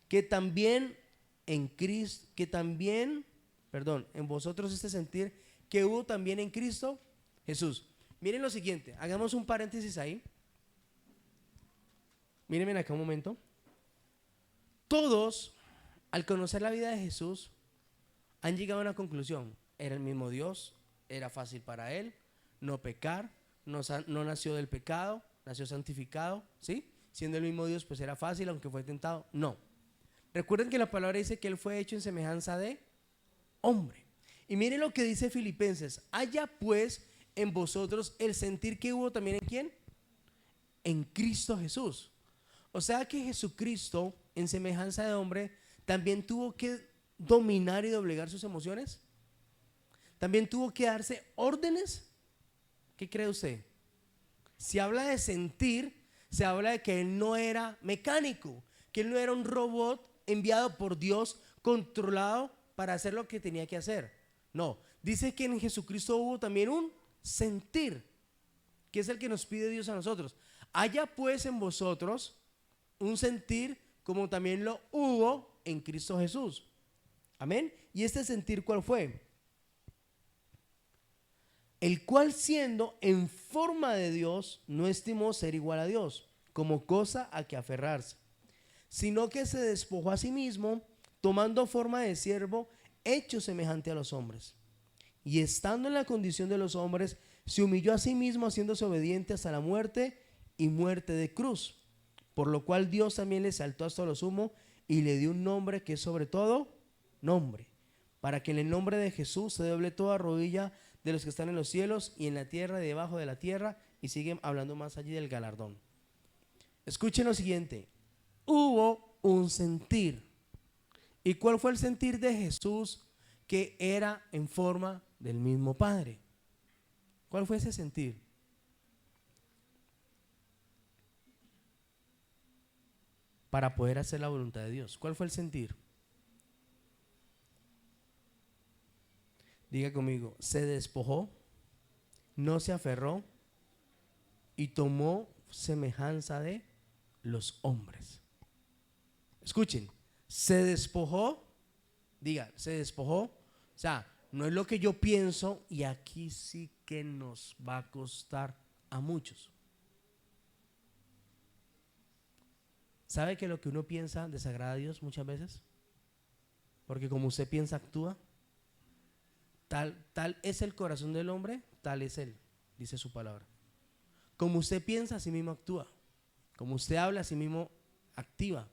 Speaker 1: que también en Cristo, en vosotros este sentir que hubo también en Cristo Jesús. Miren lo siguiente, hagamos un paréntesis ahí. Mírenme acá un momento. Todos, al conocer la vida de Jesús, han llegado a una conclusión. Era el mismo Dios, era fácil para él no pecar, no nació del pecado, nació santificado, ¿sí? Siendo el mismo Dios, pues era fácil, aunque fue tentado. No. Recuerden que la palabra dice que él fue hecho en semejanza de hombre. Y miren lo que dice Filipenses. Haya pues en vosotros el sentir que hubo también en ¿quién? En Cristo Jesús. O sea que Jesucristo, en semejanza de hombre, también tuvo que dominar y doblegar sus emociones. También tuvo que darse órdenes. ¿Qué cree usted? Si habla de sentir, se habla de que él no era mecánico, que él no era un robot enviado por Dios, controlado para hacer lo que tenía que hacer. No, dice que en Jesucristo hubo también un sentir, que es el que nos pide Dios a nosotros. Haya pues en vosotros un sentir como también lo hubo en Cristo Jesús. Amén. ¿Y este sentir cuál fue? El cual siendo en forma de Dios, no estimó ser igual a Dios, como cosa a que aferrarse, sino que se despojó a sí mismo, tomando forma de siervo, hecho semejante a los hombres. Y estando en la condición de los hombres, se humilló a sí mismo, haciéndose obediente hasta la muerte y muerte de cruz. Por lo cual Dios también le exaltó hasta lo sumo y le dio un nombre que es sobre todo nombre, para que en el nombre de Jesús se doble toda rodilla de los que están en los cielos y en la tierra y debajo de la tierra. Y siguen hablando más allí del galardón. Escuchen lo siguiente. Hubo un sentir. ¿Y cuál fue el sentir de Jesús? Que era en forma del mismo Padre. ¿Cuál fue ese sentir? Para poder hacer la voluntad de Dios. ¿Cuál fue el sentir? Diga conmigo, se despojó, no se aferró y tomó semejanza de los hombres. Escuchen, se despojó, diga, se despojó, o sea, no es lo que yo pienso, y aquí sí que nos va a costar a muchos. ¿Sabe que lo que uno piensa desagrada a Dios muchas veces? Porque como usted piensa, actúa. Tal es el corazón del hombre, tal es él, dice su palabra. Como usted piensa, así mismo actúa. Como usted habla, así mismo activa.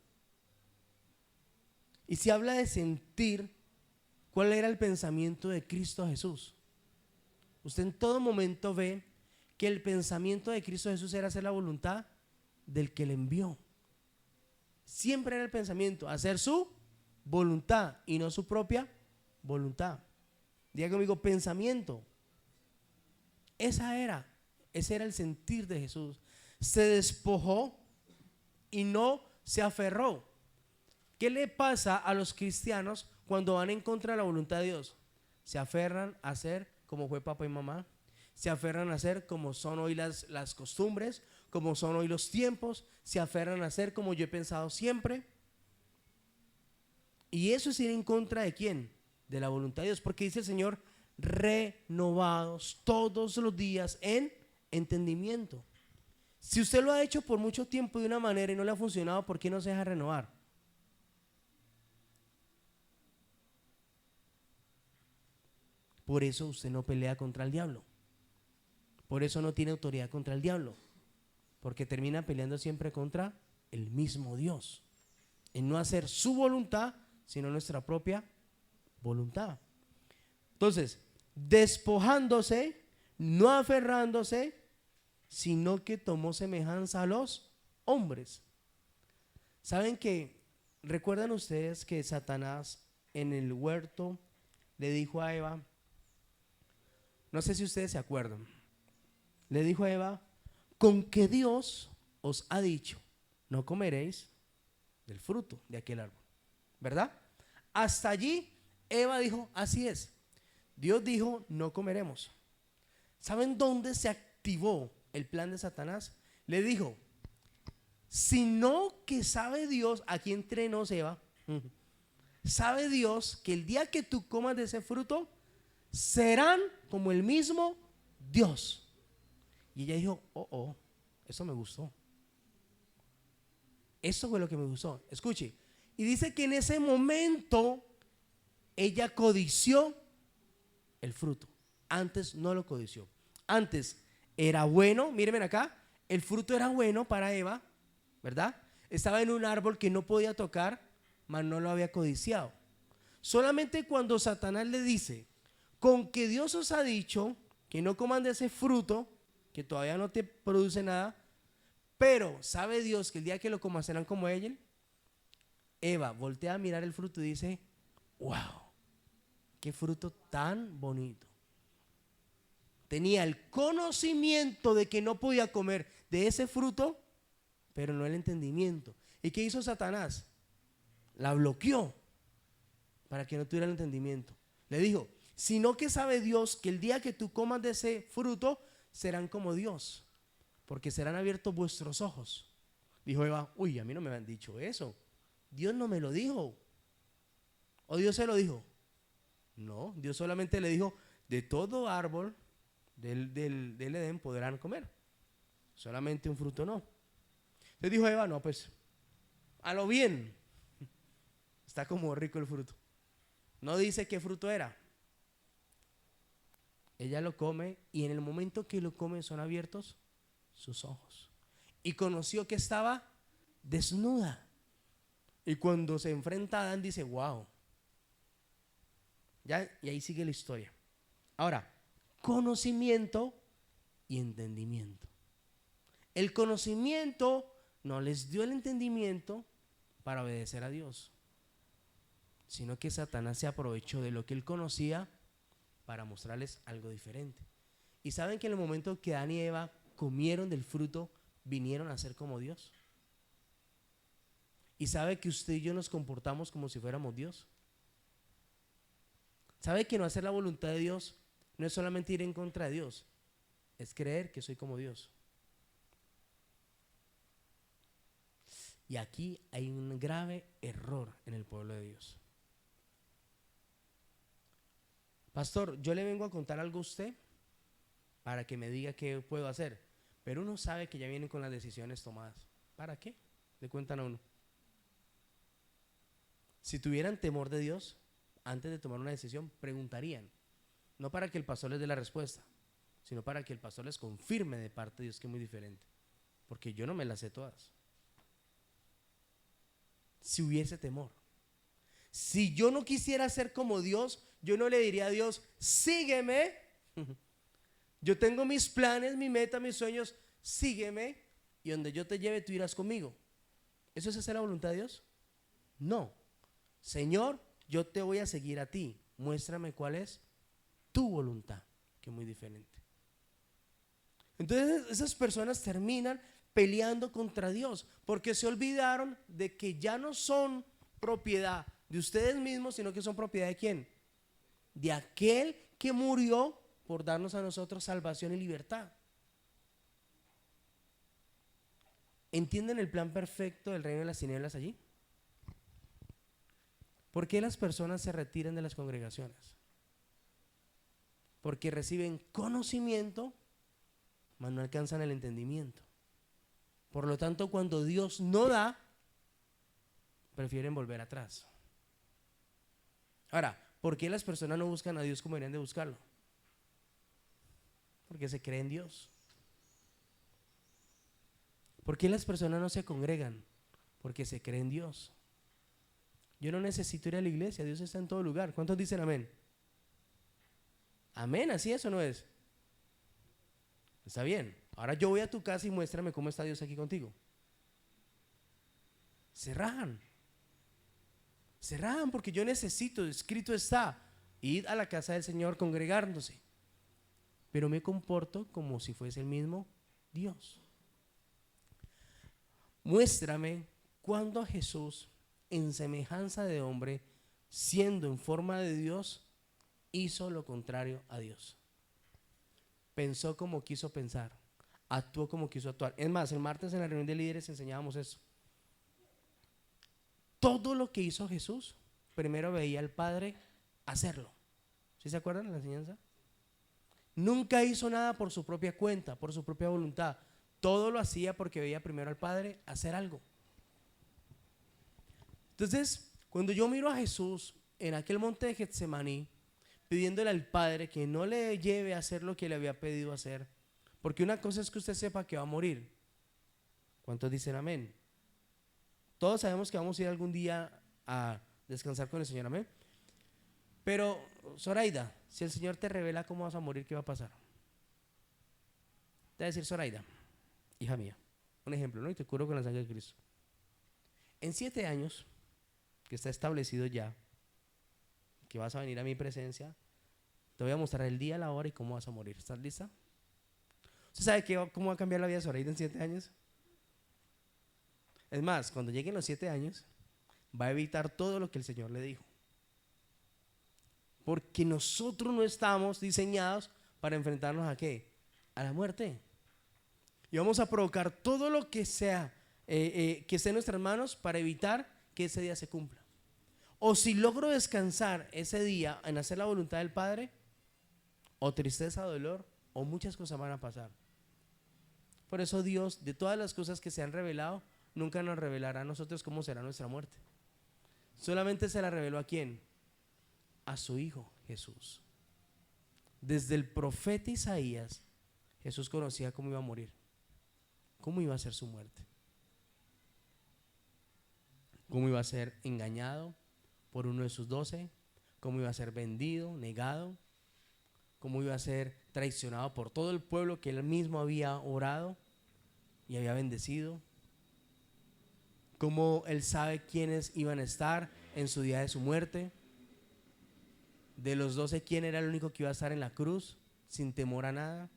Speaker 1: Y si habla de sentir, ¿cuál era el pensamiento de Cristo Jesús? Usted en todo momento ve que el pensamiento de Cristo Jesús era hacer la voluntad del que le envió. Siempre era el pensamiento, hacer su voluntad y no su propia voluntad. Diga conmigo, pensamiento. Ese era el sentir de Jesús. Se despojó y no se aferró. ¿Qué le pasa a los cristianos cuando van en contra de la voluntad de Dios? Se aferran a ser como fue papá y mamá. Se aferran a ser como son hoy las costumbres, como son hoy los tiempos. Se aferran a ser como yo he pensado siempre. Y eso es ir en contra de ¿quién? De la voluntad de Dios. Porque dice el Señor, renovados todos los días en entendimiento. Si usted lo ha hecho por mucho tiempo de una manera y no le ha funcionado, ¿por qué no se deja renovar? Por eso usted no pelea contra el diablo. Por eso no tiene autoridad contra el diablo. Porque termina peleando siempre contra el mismo Dios. En no hacer su voluntad, sino nuestra propia voluntad. Entonces, despojándose, no aferrándose, sino que tomó semejanza a los hombres. ¿Saben que? ¿Recuerdan ustedes que Satanás en el huerto le dijo a Eva? No sé si ustedes se acuerdan. Le dijo a Eva, con que Dios os ha dicho, no comeréis del fruto de aquel árbol, ¿verdad? Hasta allí Eva dijo, así es. Dios dijo, no comeremos. ¿Saben dónde se activó el plan de Satanás? Le dijo, sino que sabe Dios, aquí entre nos Eva, sabe Dios que el día que tú comas de ese fruto, serán como el mismo Dios. Y ella dijo, eso me gustó. Eso fue lo que me gustó. Escuche. Y dice que en ese momento ella codició el fruto. Antes no lo codició. Antes era bueno, mírenme acá, el fruto era bueno para Eva, ¿verdad? Estaba en un árbol que no podía tocar, mas no lo había codiciado. Solamente cuando Satanás le dice, con que Dios os ha dicho que no coman de ese fruto, que todavía no te produce nada, pero sabe Dios que el día que lo coman serán como ella. Eva voltea a mirar el fruto y dice, wow, qué fruto tan bonito. Tenía el conocimiento de que no podía comer de ese fruto, pero no el entendimiento. ¿Y qué hizo Satanás? La bloqueó para que no tuviera el entendimiento. Le dijo, sino que sabe Dios que el día que tú comas de ese fruto, serán como Dios, porque serán abiertos vuestros ojos. Dijo Eva, uy, a mí no me han dicho eso. Dios no me lo dijo. ¿O Dios se lo dijo? No, Dios solamente le dijo, de todo árbol del Edén podrán comer, solamente un fruto no. Entonces dijo Eva, no, pues a lo bien, está como rico el fruto. No dice qué fruto era. Ella lo come y en el momento que lo come son abiertos sus ojos. Y conoció que estaba desnuda. Y cuando se enfrenta a Adán dice, wow. ¿Ya? Y ahí sigue la historia. Ahora, conocimiento y entendimiento. El conocimiento no les dio el entendimiento para obedecer a Dios, sino que Satanás se aprovechó de lo que él conocía para mostrarles algo diferente. Y saben que en el momento que Adán y Eva comieron del fruto, vinieron a ser como Dios. Y sabe que usted y yo nos comportamos como si fuéramos Dios. Sabe que no hacer la voluntad de Dios no es solamente ir en contra de Dios, es creer que soy como Dios. Y aquí hay un grave error en el pueblo de Dios. Pastor, yo le vengo a contar algo a usted para que me diga qué puedo hacer, pero uno sabe que ya vienen con las decisiones tomadas. ¿Para qué? Le cuentan a uno. Si tuvieran temor de Dios, antes de tomar una decisión, preguntarían. No para que el pastor les dé la respuesta, sino para que el pastor les confirme de parte de Dios que es muy diferente. Porque yo no me las sé todas. Si hubiese temor. Si yo no quisiera ser como Dios, yo no le diría a Dios, sígueme. Yo tengo mis planes, mi meta, mis sueños, sígueme. Y donde yo te lleve, tú irás conmigo. ¿Eso es hacer la voluntad de Dios? No. Señor, yo te voy a seguir a ti. Muéstrame cuál es tu voluntad, que es muy diferente. Entonces esas personas terminan peleando contra Dios porque se olvidaron de que ya no son propiedad de ustedes mismos, sino que son propiedad ¿de quién? De aquel que murió por darnos a nosotros salvación y libertad. ¿Entienden el plan perfecto del reino de las tinieblas allí? ¿Por qué las personas se retiran de las congregaciones? Porque reciben conocimiento, mas no alcanzan el entendimiento. Por lo tanto, cuando Dios no da, prefieren volver atrás. Ahora, ¿por qué las personas no buscan a Dios como deberían de buscarlo? Porque se creen Dios. ¿Por qué las personas no se congregan? Porque se creen Dios. Yo no necesito ir a la iglesia, Dios está en todo lugar. ¿Cuántos dicen amén? Amén, así eso no es. Está bien. Ahora yo voy a tu casa y muéstrame cómo está Dios aquí contigo. Se rajan porque yo necesito, escrito está, ir a la casa del Señor congregándose. Pero me comporto como si fuese el mismo Dios. Muéstrame cuando Jesús, en semejanza de hombre, siendo en forma de Dios, hizo lo contrario a Dios. Pensó como quiso pensar, actuó como quiso actuar. Es más, el martes en la reunión de líderes enseñábamos eso. Todo lo que hizo Jesús, primero veía al Padre hacerlo. ¿Sí se acuerdan de la enseñanza? Nunca hizo nada por su propia cuenta, por su propia voluntad. Todo lo hacía porque veía primero al Padre hacer algo. Entonces, cuando yo miro a Jesús en aquel monte de Getsemaní, pidiéndole al Padre que no le lleve a hacer lo que le había pedido hacer, porque una cosa es que usted sepa que va a morir. ¿Cuántos dicen amén? Todos sabemos que vamos a ir algún día a descansar con el Señor, amén. Pero, Zoraida, si el Señor te revela cómo vas a morir, ¿qué va a pasar? Te va a decir, Zoraida, hija mía, un ejemplo, ¿no? Y te curo con la sangre de Cristo. En 7 años, que está establecido ya, que vas a venir a mi presencia, te voy a mostrar el día, la hora y cómo vas a morir. ¿Estás lista? ¿Usted sabe cómo va a cambiar la vida de Zoraida en 7 años? Es más, cuando lleguen los 7 años, va a evitar todo lo que el Señor le dijo. Porque nosotros no estamos diseñados para enfrentarnos ¿a qué? A la muerte. Y vamos a provocar todo lo que sea, que esté en nuestras manos para evitar que ese día se cumpla. O si logro descansar ese día en hacer la voluntad del Padre, o tristeza, dolor, o muchas cosas van a pasar. Por eso Dios, de todas las cosas que se han revelado, nunca nos revelará a nosotros cómo será nuestra muerte. Solamente se la reveló ¿a quién? A su Hijo Jesús. Desde el profeta Isaías, Jesús conocía cómo iba a morir, cómo iba a ser su muerte, cómo iba a ser engañado por uno de sus 12, cómo iba a ser vendido, negado, cómo iba a ser traicionado por todo el pueblo que él mismo había orado y había bendecido, cómo él sabe quiénes iban a estar en su día de su muerte. De los 12, ¿quién era el único que iba a estar en la cruz sin temor a nada?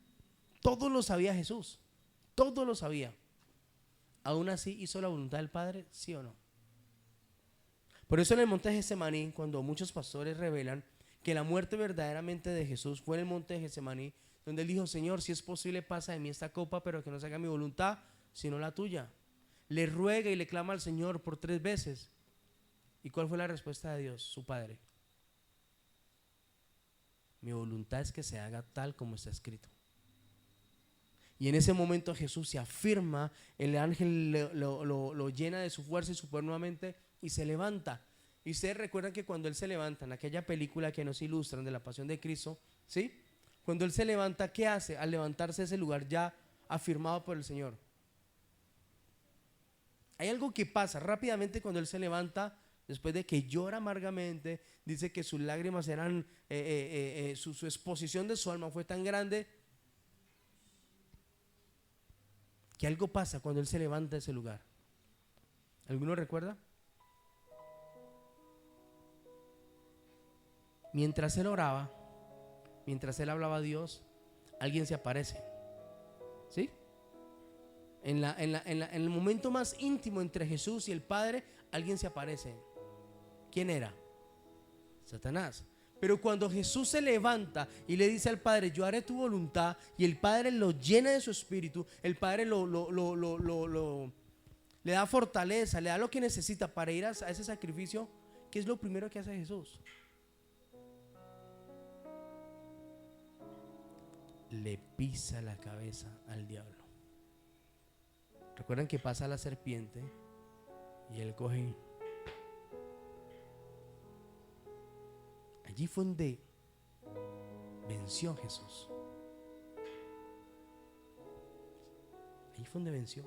Speaker 1: Todo lo sabía Jesús, todo lo sabía. Aún así, ¿hizo la voluntad del Padre? ¿Sí o no? Por eso en el monte de Getsemaní, cuando muchos pastores revelan que la muerte verdaderamente de Jesús fue en el monte de Getsemaní, donde él dijo, Señor, si es posible pasa de mí esta copa, pero que no se haga mi voluntad, sino la tuya. Le ruega y le clama al Señor por 3 veces. ¿Y cuál fue la respuesta de Dios, su Padre? Mi voluntad es que se haga tal como está escrito. Y en ese momento Jesús se afirma, el ángel lo llena de su fuerza y su poder nuevamente y se levanta. Y ustedes recuerdan que cuando él se levanta, en aquella película que nos ilustran de la pasión de Cristo, ¿sí? Cuando él se levanta, ¿qué hace? Al levantarse ese lugar ya afirmado por el Señor. Hay algo que pasa rápidamente cuando él se levanta, después de que llora amargamente, dice que sus lágrimas eran, su exposición de su alma fue tan grande, que algo pasa cuando él se levanta de ese lugar. ¿Alguno recuerda? Mientras él oraba, mientras él hablaba a Dios, alguien se aparece. ¿Sí? En el momento más íntimo entre Jesús y el Padre, alguien se aparece. ¿Quién era? Satanás. Pero cuando Jesús se levanta y le dice al Padre, yo haré tu voluntad, y el Padre lo llena de su espíritu, el Padre le da fortaleza, le da lo que necesita para ir a ese sacrificio. ¿Qué es lo primero que hace Jesús? Le pisa la cabeza al diablo. Recuerdan que pasa la serpiente y él coge. Allí fue donde venció Jesús. Allí fue donde venció.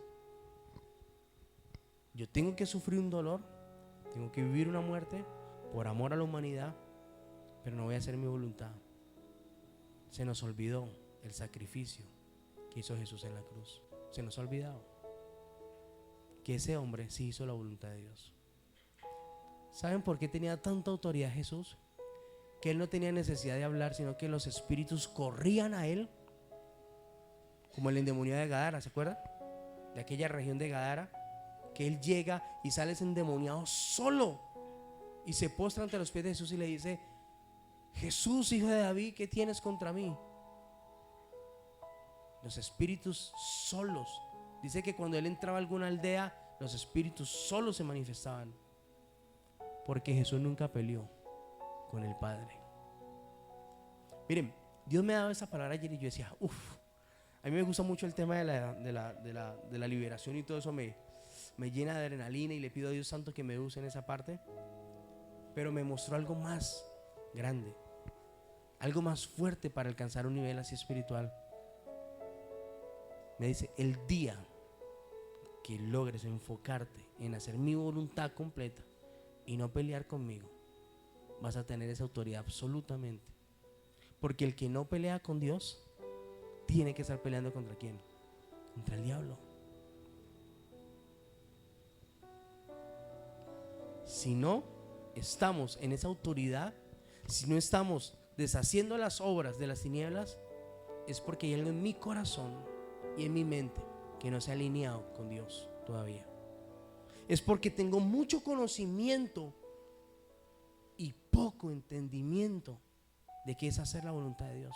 Speaker 1: Yo tengo que sufrir un dolor, tengo que vivir una muerte por amor a la humanidad, pero no voy a hacer mi voluntad. Se nos olvidó el sacrificio que hizo Jesús en la cruz. Se nos ha olvidado que ese hombre sí hizo la voluntad de Dios. ¿Saben por qué tenía tanta autoridad Jesús? Que él no tenía necesidad de hablar, sino que los espíritus corrían a él, como el endemoniado de Gadara, ¿se acuerdan? De aquella región de Gadara, que él llega y sale ese endemoniado solo y se postra ante los pies de Jesús y le dice: Jesús, hijo de David, ¿qué tienes contra mí? Los espíritus solos. Dice que cuando él entraba a alguna aldea, los espíritus solos se manifestaban, porque Jesús nunca peleó con el Padre. Miren, Dios me ha dado esa palabra ayer y yo decía, a mí me gusta mucho el tema de la liberación, y todo eso me llena de adrenalina, y le pido a Dios Santo que me use en esa parte. Pero me mostró algo más grande, algo más fuerte para alcanzar un nivel así espiritual. Me dice: el día que logres enfocarte en hacer mi voluntad completa y no pelear conmigo, vas a tener esa autoridad absolutamente. Porque el que no pelea con Dios tiene que estar peleando ¿contra quién? Contra el diablo. Si no estamos en esa autoridad, si no estamos deshaciendo las obras de las tinieblas, es porque hay algo en mi corazón y en mi mente que no se ha alineado con Dios todavía. Es porque tengo mucho conocimiento y poco entendimiento de qué es hacer la voluntad de Dios.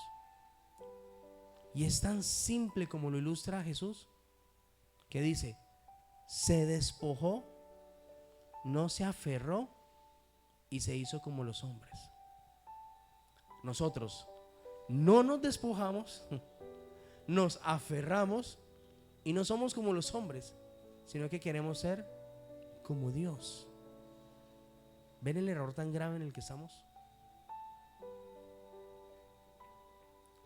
Speaker 1: Y es tan simple como lo ilustra Jesús, que dice: se despojó, no se aferró y se hizo como los hombres. Nosotros no nos despojamos, nos aferramos y no somos como los hombres, sino que queremos ser como Dios. ¿Ven el error tan grave en el que estamos?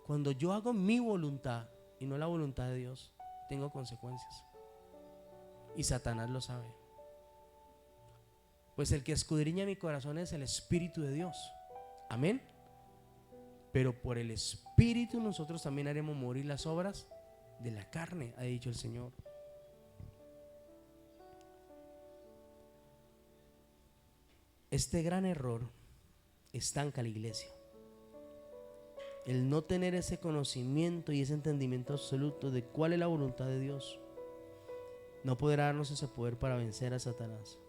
Speaker 1: Cuando yo hago mi voluntad y no la voluntad de Dios, tengo consecuencias. Y Satanás lo sabe. Pues el que escudriña mi corazón es el Espíritu de Dios. Amén. Pero por el Espíritu nosotros también haremos morir las obras de la carne, ha dicho el Señor. Este gran error estanca la iglesia. El no tener ese conocimiento y ese entendimiento absoluto de cuál es la voluntad de Dios no podrá darnos ese poder para vencer a Satanás.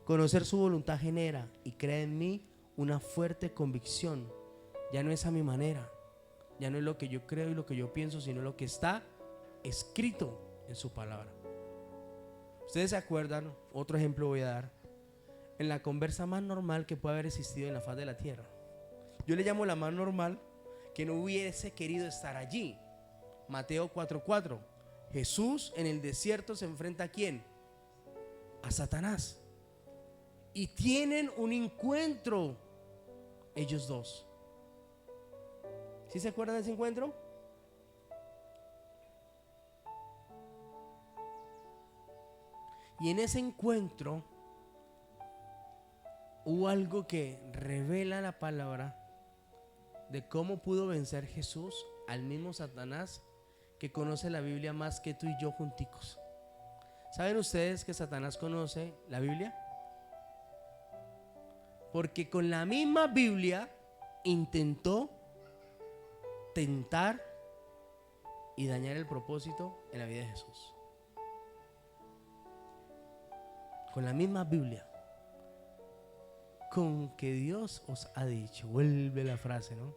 Speaker 1: Conocer su voluntad genera y crea en mí una fuerte convicción. Ya no es a mi manera, ya no es lo que yo creo y lo que yo pienso, sino lo que está escrito en su palabra. Ustedes se acuerdan, otro ejemplo voy a dar, en la conversa más normal que puede haber existido en la faz de la tierra. Yo le llamo la más normal, que no hubiese querido estar allí. Mateo 4:4. Jesús en el desierto se enfrenta ¿a quién? A Satanás. Y tienen un encuentro ellos dos. ¿Sí se acuerdan de ese encuentro? Y en ese encuentro hubo algo que revela la palabra de cómo pudo vencer Jesús al mismo Satanás, que conoce la Biblia más que tú y yo junticos. ¿Saben ustedes que Satanás conoce la Biblia? Porque con la misma Biblia intentó tentar y dañar el propósito en la vida de Jesús. Con la misma Biblia. Con que Dios os ha dicho, vuelve la frase, ¿no?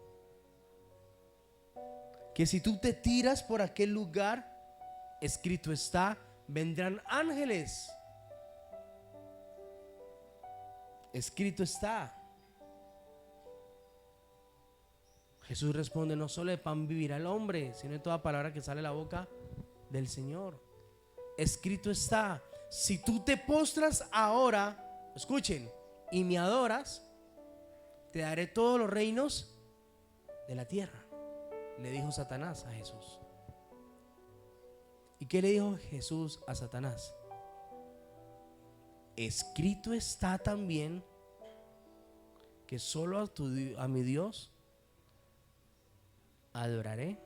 Speaker 1: Que si tú te tiras por aquel lugar, escrito está, vendrán ángeles. Escrito está. Jesús responde, no solo de pan vivirá el hombre, sino de toda palabra que sale de la boca del Señor. Escrito está, si tú te postras ahora, escuchen, y me adoras, te daré todos los reinos de la tierra, le dijo Satanás a Jesús. ¿Y qué le dijo Jesús a Satanás? Escrito está también que solo a mi Dios adoraré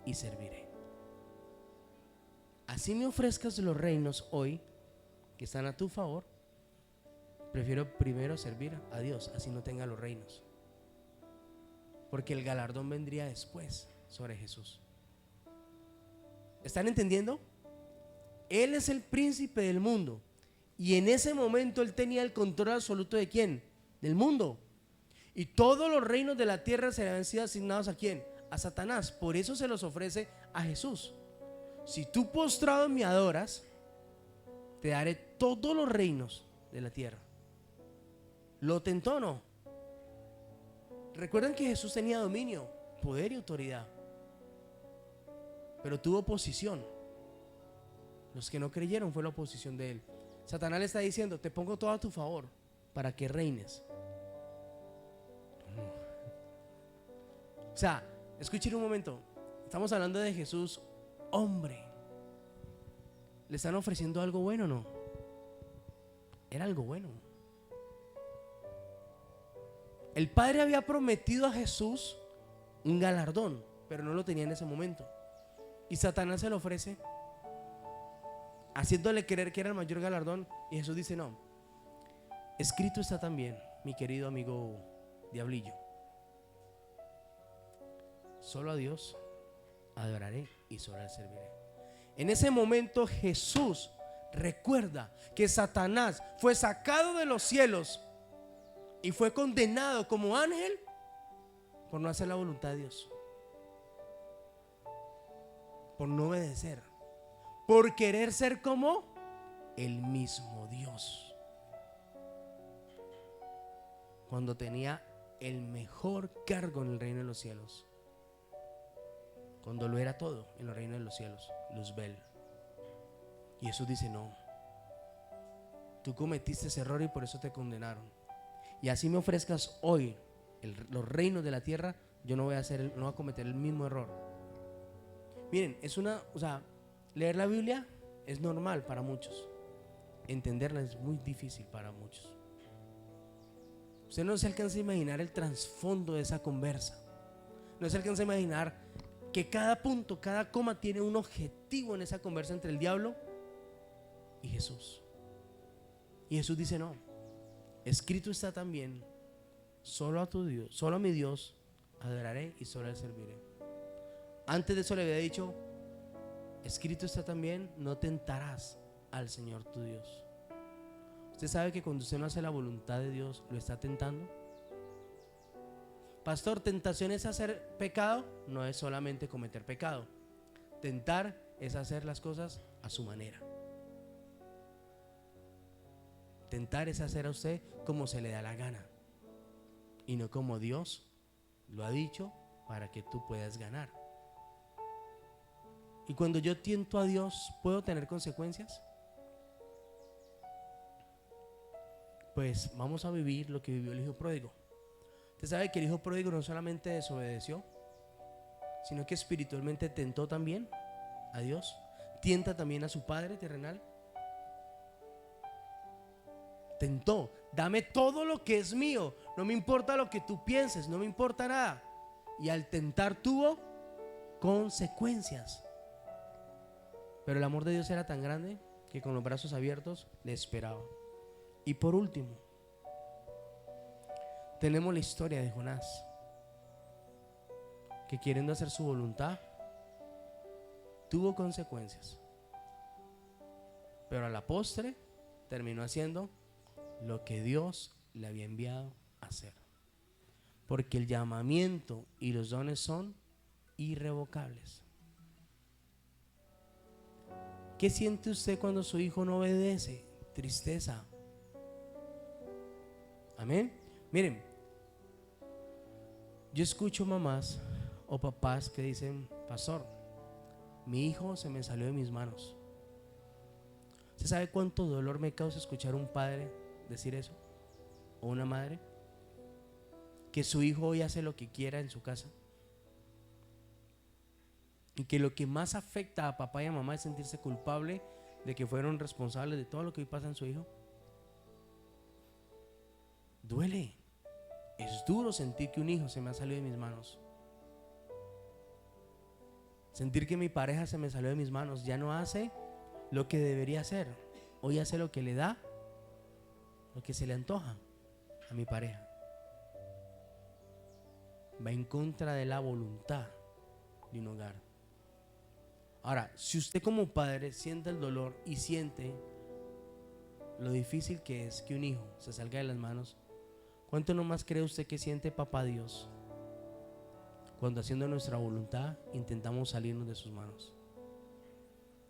Speaker 1: y serviré. Así me ofrezcas los reinos hoy que están a tu favor, prefiero primero servir a Dios, así no tenga los reinos, porque el galardón vendría después sobre Jesús. ¿Están entendiendo? Él es el príncipe del mundo, y en ese momento él tenía el control absoluto ¿de quién? Del mundo. Y todos los reinos de la tierra se habían sido asignados ¿a quién? A Satanás. Por eso se los ofrece a Jesús. Si tú postrado me adoras, te daré todos los reinos de la tierra. ¿Lo tentó o no? Recuerden que Jesús tenía dominio, poder y autoridad, pero tuvo oposición. Los que no creyeron fue la oposición de él. Satanás le está diciendo, te pongo todo a tu favor para que reines. O sea, escuchen un momento. Estamos hablando de Jesús, hombre. ¿Le están ofreciendo algo bueno o no? Era algo bueno. El Padre había prometido a Jesús un galardón, pero no lo tenía en ese momento. Y Satanás se lo ofrece, haciéndole creer que era el mayor galardón. Y Jesús dice, no, escrito está también, mi querido amigo Diablillo, solo a Dios adoraré y solo a él serviré. En ese momento Jesús recuerda que Satanás fue sacado de los cielos y fue condenado como ángel por no hacer la voluntad de Dios, por no obedecer, por querer ser como el mismo Dios, cuando tenía el mejor cargo en el reino de los cielos, cuando lo era todo en el reino de los cielos, Luzbel. Y Jesús dice, no, tú cometiste ese error y por eso te condenaron. Y así me ofrezcas hoy los reinos de la tierra, yo no voy a cometer el mismo error. Miren, leer la Biblia es normal para muchos, entenderla es muy difícil para muchos. Usted no se alcanza a imaginar el trasfondo de esa conversa, no se alcanza a imaginar que cada punto, cada coma tiene un objetivo en esa conversa entre el diablo y Jesús. Y Jesús dice, no, escrito está también, solo a tu Dios, solo a mi Dios adoraré y solo a él serviré. Antes de eso le había dicho, escrito está también, no tentarás al Señor tu Dios. Usted sabe que cuando usted no hace la voluntad de Dios, lo está tentando. Pastor, ¿tentación es hacer pecado? No es solamente cometer pecado. Tentar es hacer las cosas a su manera. Tentar es hacer a usted como se le da la gana y no como Dios lo ha dicho para que tú puedas ganar. Y cuando yo tiento a Dios, ¿puedo tener consecuencias? Pues vamos a vivir lo que vivió el hijo pródigo. Usted sabe que el hijo pródigo no solamente desobedeció, sino que espiritualmente tentó también a Dios, tienta también a su padre terrenal. Tentó, dame todo lo que es mío, no me importa lo que tú pienses, no me importa nada. Y al tentar tuvo consecuencias. Pero el amor de Dios era tan grande que con los brazos abiertos le esperaba. Y por último, tenemos la historia de Jonás, que queriendo hacer su voluntad, tuvo consecuencias. Pero a la postre terminó haciendo lo que Dios le había enviado a hacer. Porque el llamamiento y los dones son irrevocables. ¿Qué siente usted cuando su hijo no obedece? Tristeza. Amén. Miren, yo escucho mamás o papás que dicen: pastor, mi hijo se me salió de mis manos. ¿Usted sabe cuánto dolor me causa escuchar a un padre decir eso? ¿O una madre? Que su hijo hoy hace lo que quiera en su casa. Y que lo que más afecta a papá y a mamá es sentirse culpable de que fueron responsables de todo lo que hoy pasa en su hijo. Duele. Es duro sentir que un hijo se me ha salido de mis manos. Sentir que mi pareja se me salió de mis manos. Ya no hace lo que debería hacer. Hoy hace lo que le da, lo que se le antoja a mi pareja. Va en contra de la voluntad de un hogar. Ahora, si usted como padre siente el dolor y siente lo difícil que es que un hijo se salga de las manos, ¿cuánto no más cree usted que siente papá Dios cuando haciendo nuestra voluntad intentamos salirnos de sus manos?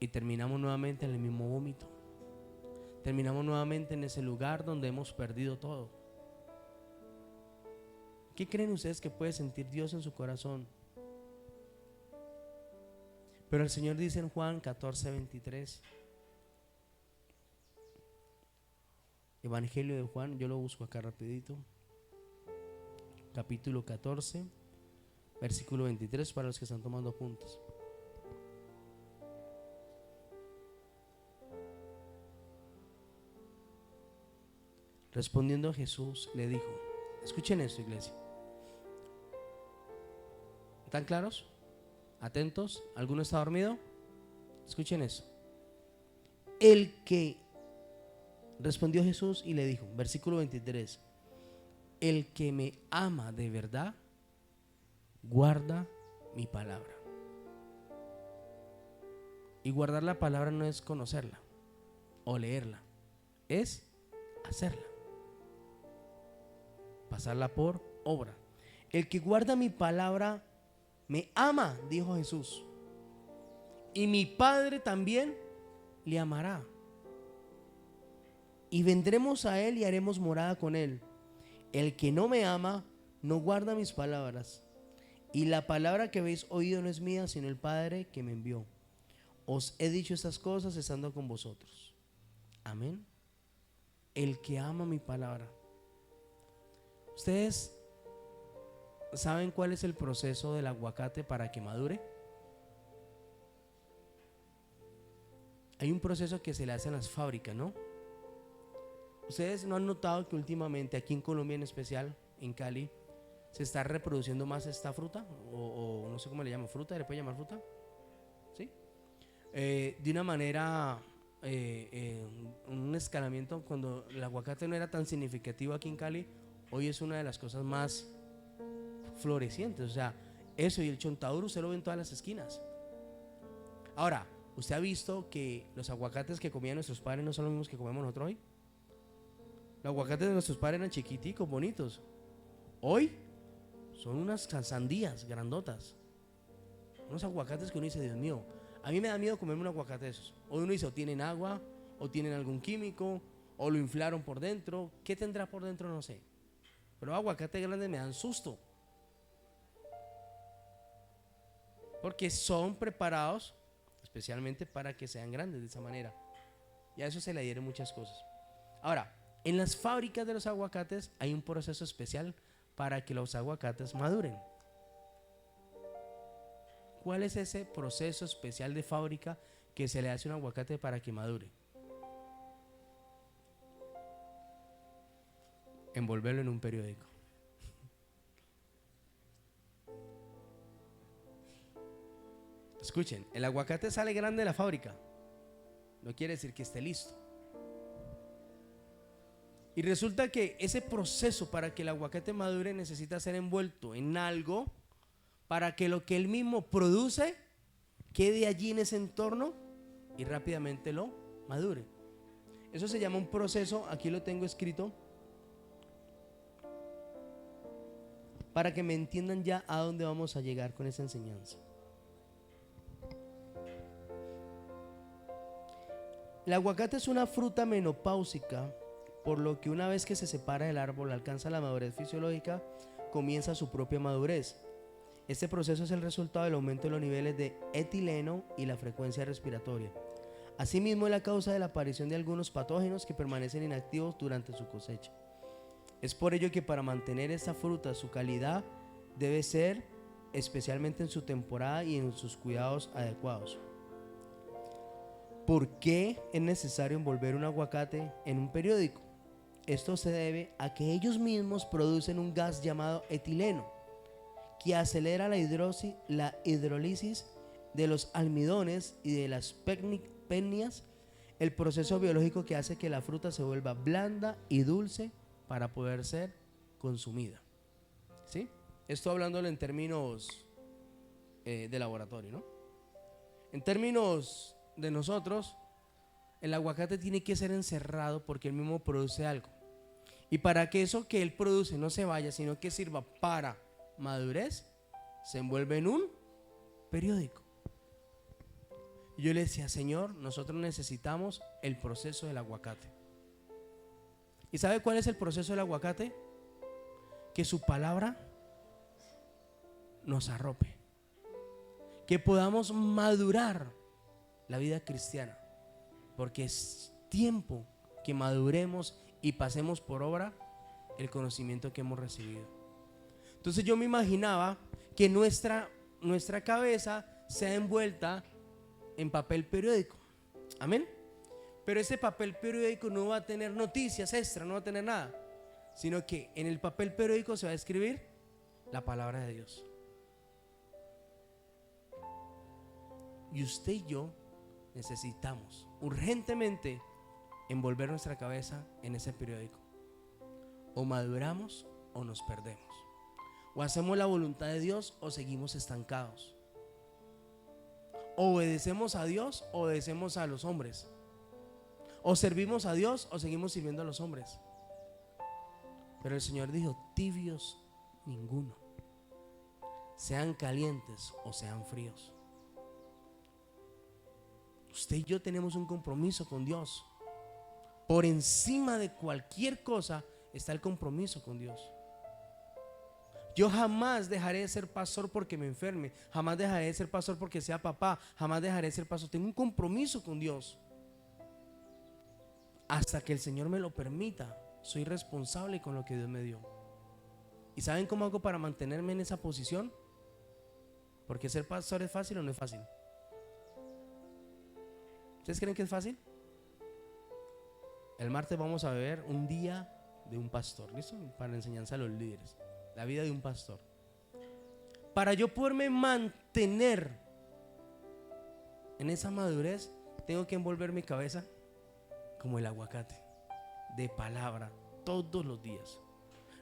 Speaker 1: Y terminamos nuevamente en el mismo vómito. Terminamos nuevamente en ese lugar donde hemos perdido todo. ¿Qué creen ustedes que puede sentir Dios en su corazón? Pero el Señor dice en Juan 14:23, Evangelio de Juan, yo lo busco acá rapidito, capítulo 14, versículo 23, para los que están tomando apuntes. Respondiendo Jesús le dijo, escuchen esto, iglesia. ¿Están claros? ¿Atentos? ¿Alguno está dormido? Escuchen eso. Respondió Jesús y le dijo, versículo 23, el que me ama de verdad, guarda mi palabra. Y guardar la palabra no es conocerla o leerla, es hacerla, pasarla por obra. El que guarda mi palabra me ama, dijo Jesús, y mi Padre también le amará. Y vendremos a él y haremos morada con él. El que no me ama no guarda mis palabras. Y la palabra que habéis oído no es mía, sino el Padre que me envió. Os he dicho estas cosas estando con vosotros. Amén. El que ama mi palabra. ¿Ustedes saben cuál es el proceso del aguacate para que madure? Hay un proceso que se le hace en las fábricas, ¿no? ¿Ustedes no han notado que últimamente aquí en Colombia en especial, en Cali, se está reproduciendo más esta fruta? O no sé cómo le llaman, fruta, ¿le puede llamar fruta? ¿Sí? De una manera, un escalamiento, cuando el aguacate no era tan significativo aquí en Cali, hoy es una de las cosas más florecientes. O sea, eso y el chontaduro usted lo ve en todas las esquinas. Ahora, ¿usted ha visto que los aguacates que comían nuestros padres no son los mismos que comemos nosotros hoy? Los aguacates de nuestros padres eran chiquiticos, bonitos. Hoy son unas sandías grandotas. Unos aguacates que uno dice, Dios mío, a mí me da miedo comerme un aguacate de esos. Hoy uno dice, o tienen agua, o tienen algún químico, o lo inflaron por dentro. ¿Qué tendrá por dentro? No sé. Pero los aguacates grandes me dan susto, porque son preparados especialmente para que sean grandes de esa manera. Y a eso se le adhieren muchas cosas. Ahora, en las fábricas de los aguacates hay un proceso especial para que los aguacates maduren. ¿Cuál es ese proceso especial de fábrica que se le hace a un aguacate para que madure? Envolverlo en un periódico. Escuchen, el aguacate sale grande de la fábrica. no quiere decir que esté listo. Y resulta que ese proceso para que el aguacate madure necesita ser envuelto en algo para que lo que él mismo produce quede allí en ese entorno y rápidamente lo madure. Eso se llama un proceso, aquí lo tengo escrito, para que me entiendan ya a dónde vamos a llegar con esa enseñanza. El aguacate es una fruta menopáusica, por lo que una vez que se separa del árbol, alcanza la madurez fisiológica, comienza su propia madurez. Este proceso es el resultado del aumento de los niveles de etileno y la frecuencia respiratoria. Asimismo, es la causa de la aparición de algunos patógenos que permanecen inactivos durante su cosecha. Es por ello que para mantener esta fruta su calidad debe ser, especialmente en su temporada y en sus cuidados adecuados. ¿Por qué es necesario envolver un aguacate en un periódico? Esto se debe a que ellos mismos producen un gas llamado etileno, que acelera la hidrólisis de los almidones y de las peñas, el proceso biológico que hace que la fruta se vuelva blanda y dulce para poder ser consumida. ¿Sí? Esto hablándolo en términos de laboratorio, ¿no? En términos de nosotros, el aguacate tiene que ser encerrado porque él mismo produce algo. Y para que eso que él produce no se vaya, sino que sirva para madurez, se envuelve en un periódico. Y yo le decía, Señor, nosotros necesitamos el proceso del aguacate. ¿Y sabe cuál es el proceso del aguacate? Que su palabra nos arrope, que podamos madurar la vida cristiana, porque es tiempo que maduremos y pasemos por obra el conocimiento que hemos recibido. Entonces yo me imaginaba que nuestra cabeza sea envuelta en papel periódico. Amén. Pero ese papel periódico no va a tener noticias extra, no va a tener nada, sino que en el papel periódico se va a escribir la palabra de Dios. Y usted y yo necesitamos urgentemente envolver nuestra cabeza en ese periódico. O maduramos o nos perdemos. O hacemos la voluntad de Dios o seguimos estancados. O obedecemos a Dios o obedecemos a los hombres. O servimos a Dios o seguimos sirviendo a los hombres. Pero el Señor dijo, tibios ninguno. Sean calientes o sean fríos. Usted y yo tenemos un compromiso con Dios. Por encima de cualquier cosa está el compromiso con Dios. Yo jamás dejaré de ser pastor porque me enferme. Jamás dejaré de ser pastor porque sea papá. Jamás dejaré de ser pastor. Tengo un compromiso con Dios. Hasta que el Señor me lo permita. Soy responsable con lo que Dios me dio. ¿Y saben cómo hago para mantenerme en esa posición? Porque ser pastor es fácil o no es fácil. ¿Ustedes creen que es fácil? El martes vamos a ver un día de un pastor, ¿listo? Para enseñanza a los líderes. La vida de un pastor. Para yo poderme mantener en esa madurez, tengo que envolver mi cabeza como el aguacate, de palabra, todos los días.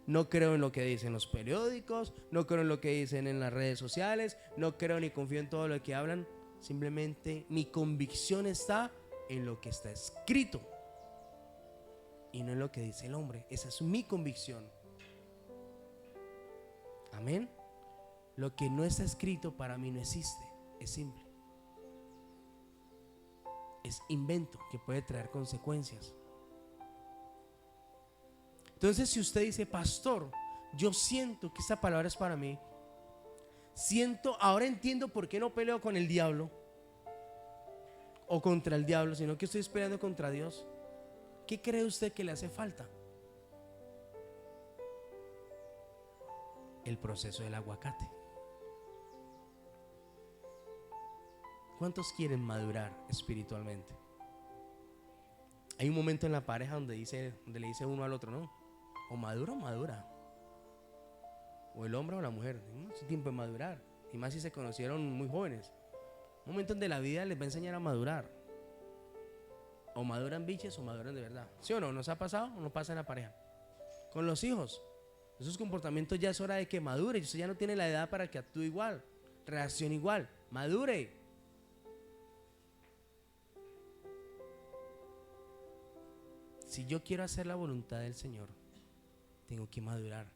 Speaker 1: No creo en lo que dicen los periódicos, no creo en lo que dicen en las redes sociales, no creo ni confío en todo lo que hablan. Simplemente mi convicción está en lo que está escrito y no en lo que dice el hombre. Esa es mi convicción. Amén. Lo que no está escrito para mí no existe. Es simple. Es invento que puede traer consecuencias. Entonces, si usted dice, pastor, yo siento que esta palabra es para mí, ahora entiendo por qué no peleo con el diablo o contra el diablo, sino que estoy peleando contra Dios. ¿Qué cree usted que le hace falta? El proceso del aguacate. ¿Cuántos quieren madurar espiritualmente? Hay un momento en la pareja donde le dice uno al otro, ¿no? O madura o madura. O el hombre o la mujer. Es tiempo de madurar. Y más si se conocieron muy jóvenes. Un momento donde la vida les va a enseñar a madurar. O maduran biches o maduran de verdad. ¿Sí o no? ¿Nos ha pasado o no pasa en la pareja? Con los hijos. Esos comportamientos ya es hora de que madure. Usted ya no tiene la edad para que actúe igual, reaccione igual. Madure. Si yo quiero hacer la voluntad del Señor, tengo que madurar.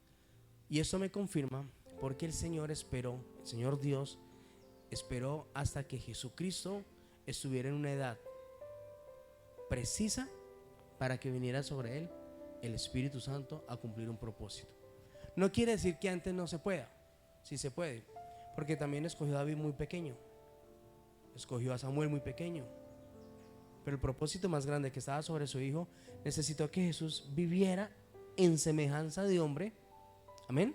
Speaker 1: Y eso me confirma porque el Señor esperó, el Señor Dios esperó hasta que Jesucristo estuviera en una edad precisa para que viniera sobre él el Espíritu Santo a cumplir un propósito. No quiere decir que antes no se pueda, sí se puede, porque también escogió a David muy pequeño, escogió a Samuel muy pequeño, pero el propósito más grande que estaba sobre su hijo necesitó que Jesús viviera en semejanza de hombre, amén,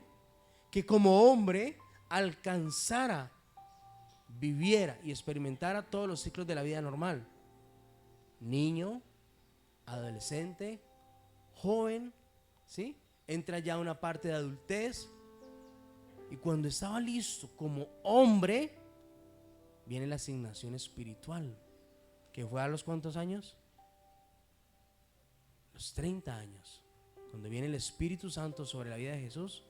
Speaker 1: que como hombre alcanzara, viviera y experimentara todos los ciclos de la vida normal: niño, adolescente, joven, ¿sí? Entra ya una parte de adultez, y cuando estaba listo como hombre, viene la asignación espiritual, que fue a los ¿cuántos años? Los 30 años, cuando viene el Espíritu Santo sobre la vida de Jesús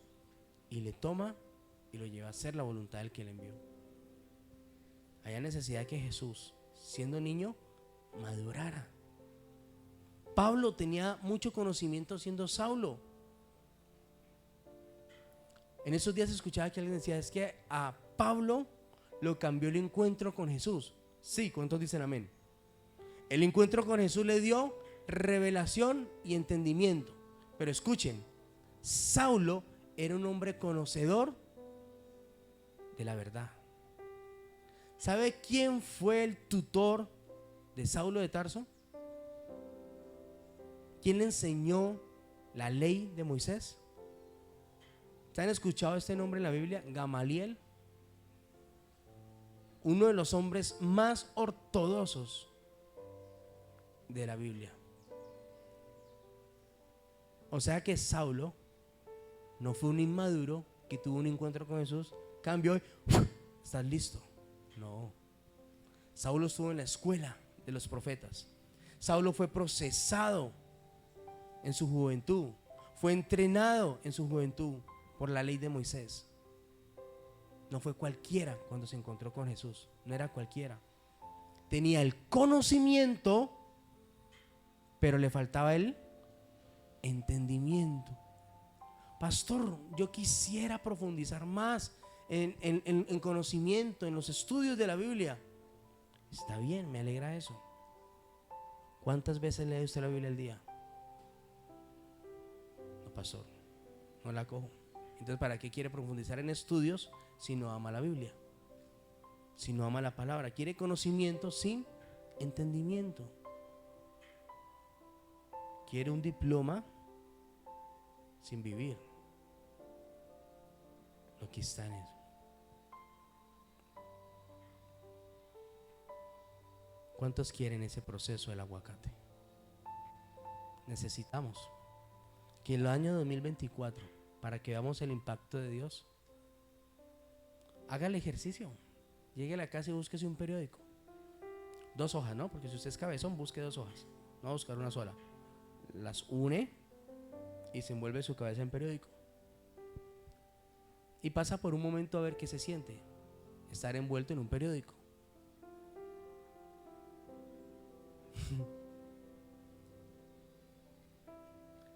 Speaker 1: y le toma y lo lleva a hacer la voluntad del que le envió. Había necesidad que Jesús, siendo niño, madurara. Pablo tenía mucho conocimiento siendo Saulo. En esos días escuchaba que alguien decía: es que a Pablo lo cambió el encuentro con Jesús. Sí, ¿cuántos dicen amén? El encuentro con Jesús le dio revelación y entendimiento. Pero escuchen, Saulo era un hombre conocedor de la verdad. ¿Sabe quién fue el tutor de Saulo de Tarso? ¿Quién le enseñó la ley de Moisés? ¿Se han escuchado este nombre en la Biblia? Gamaliel. Uno de los hombres más ortodoxos de la Biblia. O sea que Saulo no fue un inmaduro que tuvo un encuentro con Jesús, cambió y ¿estás listo? No. Saulo estuvo en la escuela de los profetas. Saulo fue procesado en su juventud, fue entrenado en su juventud por la ley de Moisés. No fue cualquiera cuando se encontró con Jesús, no era cualquiera. Tenía el conocimiento, pero le faltaba el entendimiento. Pastor, yo quisiera profundizar más en conocimiento, en los estudios de la Biblia. Está bien, me alegra eso. ¿Cuántas veces lee usted la Biblia al día? No, pastor, no la cojo. Entonces, ¿para qué quiere profundizar en estudios si no ama la Biblia? Si no ama la palabra. Quiere conocimiento sin entendimiento. Quiere un diploma sin vivir lo que está en eso. ¿Cuántos quieren ese proceso del aguacate? Necesitamos que el año 2024, para que veamos el impacto de Dios, haga el ejercicio. Llegue a la casa y búsquese un periódico. 2 hojas, ¿no? Porque si usted es cabezón, busque 2 hojas. No va a buscar una sola. Las une y se envuelve su cabeza en periódico. Y pasa por un momento a ver qué se siente estar envuelto en un periódico.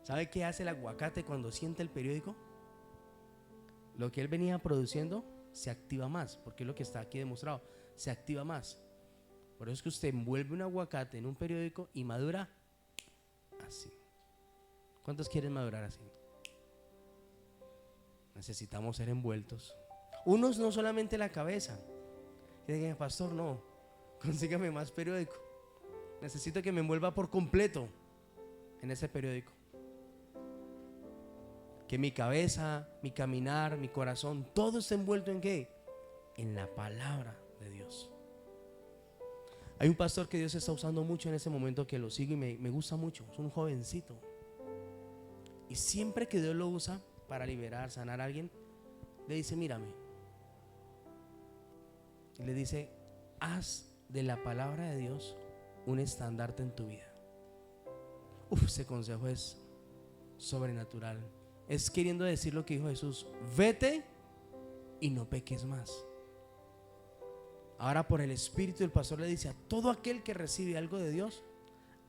Speaker 1: ¿Sabe qué hace el aguacate cuando siente el periódico? Lo que él venía produciendo se activa más, porque es lo que está aquí demostrado, se activa más. Por eso es que usted envuelve un aguacate en un periódico y madura así. ¿Cuántos quieren madurar así? Necesitamos ser envueltos. Unos no solamente la cabeza. Y digan: pastor, no, consígame más periódico. Necesito que me envuelva por completo en ese periódico. Que mi cabeza, mi caminar, mi corazón, todo esté envuelto ¿en qué? En la palabra de Dios. Hay un pastor que Dios está usando mucho en ese momento, que lo sigo y me gusta mucho. Es un jovencito. Y siempre que Dios lo usa para liberar, sanar a alguien, le dice: mírame. Y le dice: haz de la palabra de Dios un estandarte en tu vida. Ese consejo es sobrenatural. Es queriendo decir lo que dijo Jesús: vete y no peques más. Ahora, por el Espíritu, el pastor le dice a todo aquel que recibe algo de Dios: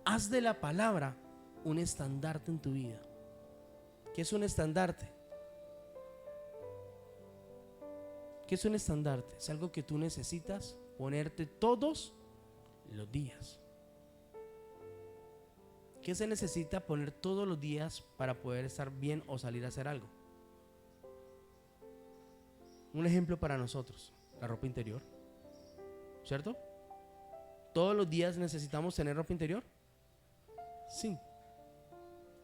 Speaker 1: haz de la palabra un estandarte en tu vida. ¿Qué es un estandarte? ¿Qué es un estandarte? Es algo que tú necesitas ponerte todos los días. ¿Qué se necesita poner todos los días para poder estar bien o salir a hacer algo? Un ejemplo para nosotros: la ropa interior, ¿cierto? ¿Todos los días necesitamos tener ropa interior? Sí.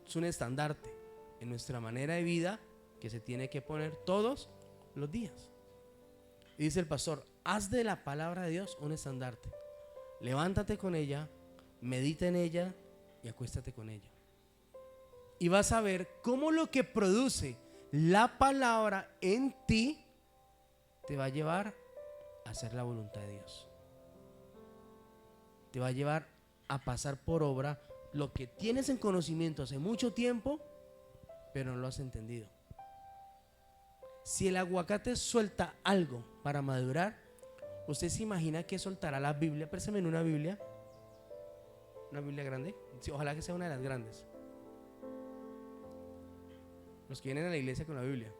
Speaker 1: Es un estandarte en nuestra manera de vida que se tiene que poner todos los días. Y dice el pastor: haz de la palabra de Dios un estandarte. Levántate con ella, medita en ella y acuéstate con ella. Y vas a ver cómo lo que produce la palabra en ti te va a llevar a hacer la voluntad de Dios. Te va a llevar a pasar por obra lo que tienes en conocimiento hace mucho tiempo, pero no lo has entendido. Si el aguacate suelta algo para madurar, ¿usted se imagina que soltará la Biblia? Préstame en una Biblia grande. Sí, ojalá que sea una de las grandes. Los que vienen a la iglesia con la Biblia.